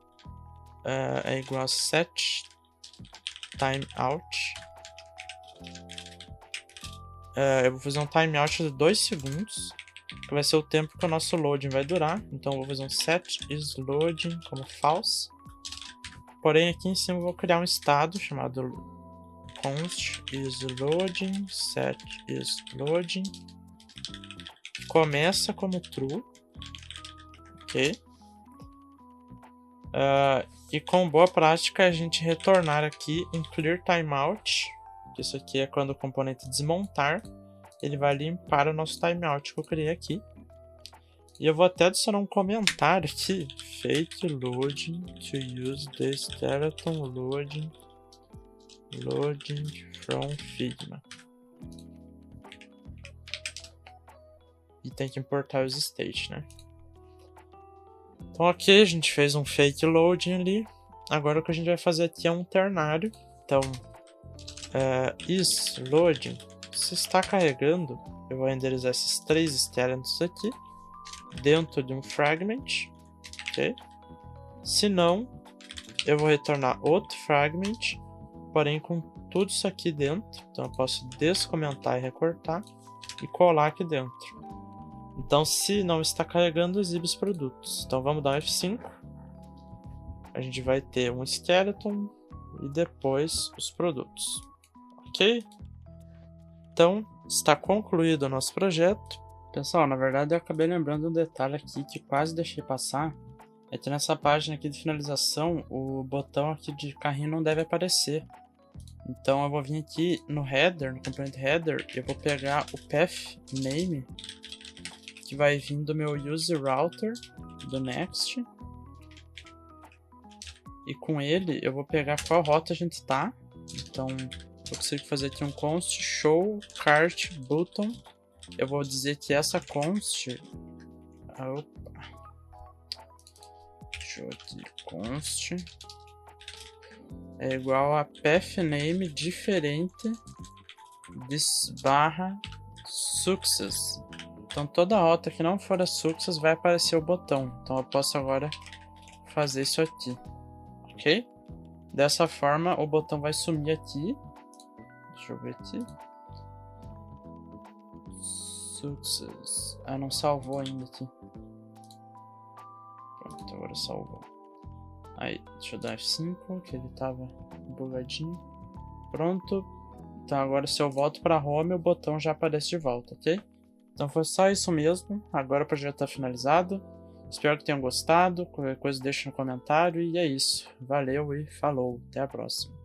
é igual a set timeout. Eu vou fazer um timeout de 2 segundos, que vai ser o tempo que o nosso loading vai durar. Então eu vou fazer um set is loading como false. Porém aqui em cima eu vou criar um estado chamado const is loading, set is loading, começa como true, ok? E com boa prática a gente retornar aqui um clear timeout, que isso aqui é quando o componente desmontar, ele vai limpar o nosso timeout que eu criei aqui. E eu vou até adicionar um comentário aqui, fake loading to use the skeleton loading from Figma. E tem que importar os state, né? Então ok, a gente fez um fake loading ali. Agora o que a gente vai fazer aqui é um ternário. Então, is loading, se está carregando, eu vou renderizar esses 3 skeletons aqui dentro de um fragment, ok? Se não, eu vou retornar outro fragment, porém com tudo isso aqui dentro. Então eu posso descomentar e recortar e colar aqui dentro. Então se não está carregando, exibe os produtos. Então vamos dar um F5. A gente vai ter um skeleton e depois os produtos. Ok? Então está concluído o nosso projeto. Pessoal, na verdade eu acabei lembrando um detalhe aqui que quase deixei passar. É que nessa página aqui de finalização, o botão aqui de carrinho não deve aparecer. Então eu vou vir aqui no header, no componente header, eu vou pegar o path name, que vai vir do meu user router, do next. E com ele eu vou pegar qual rota a gente está. Então eu consigo fazer aqui um const show cart button. Eu vou dizer que essa const... Show aqui, const é igual a pathname diferente barra success. Então toda rota que não for a success vai aparecer o botão. Então eu posso agora fazer isso aqui, ok? Dessa forma o botão vai sumir aqui. Deixa eu ver aqui. Success. Ah, não salvou ainda aqui. Pronto, agora salvou. Aí, deixa eu dar F5, que ele tava bugadinho. Pronto. Então agora se eu volto para home, o botão já aparece de volta, ok? Então foi só isso mesmo. Agora o projeto está finalizado. Espero que tenham gostado. Qualquer coisa deixa no comentário. E é isso. Valeu e falou. Até a próxima.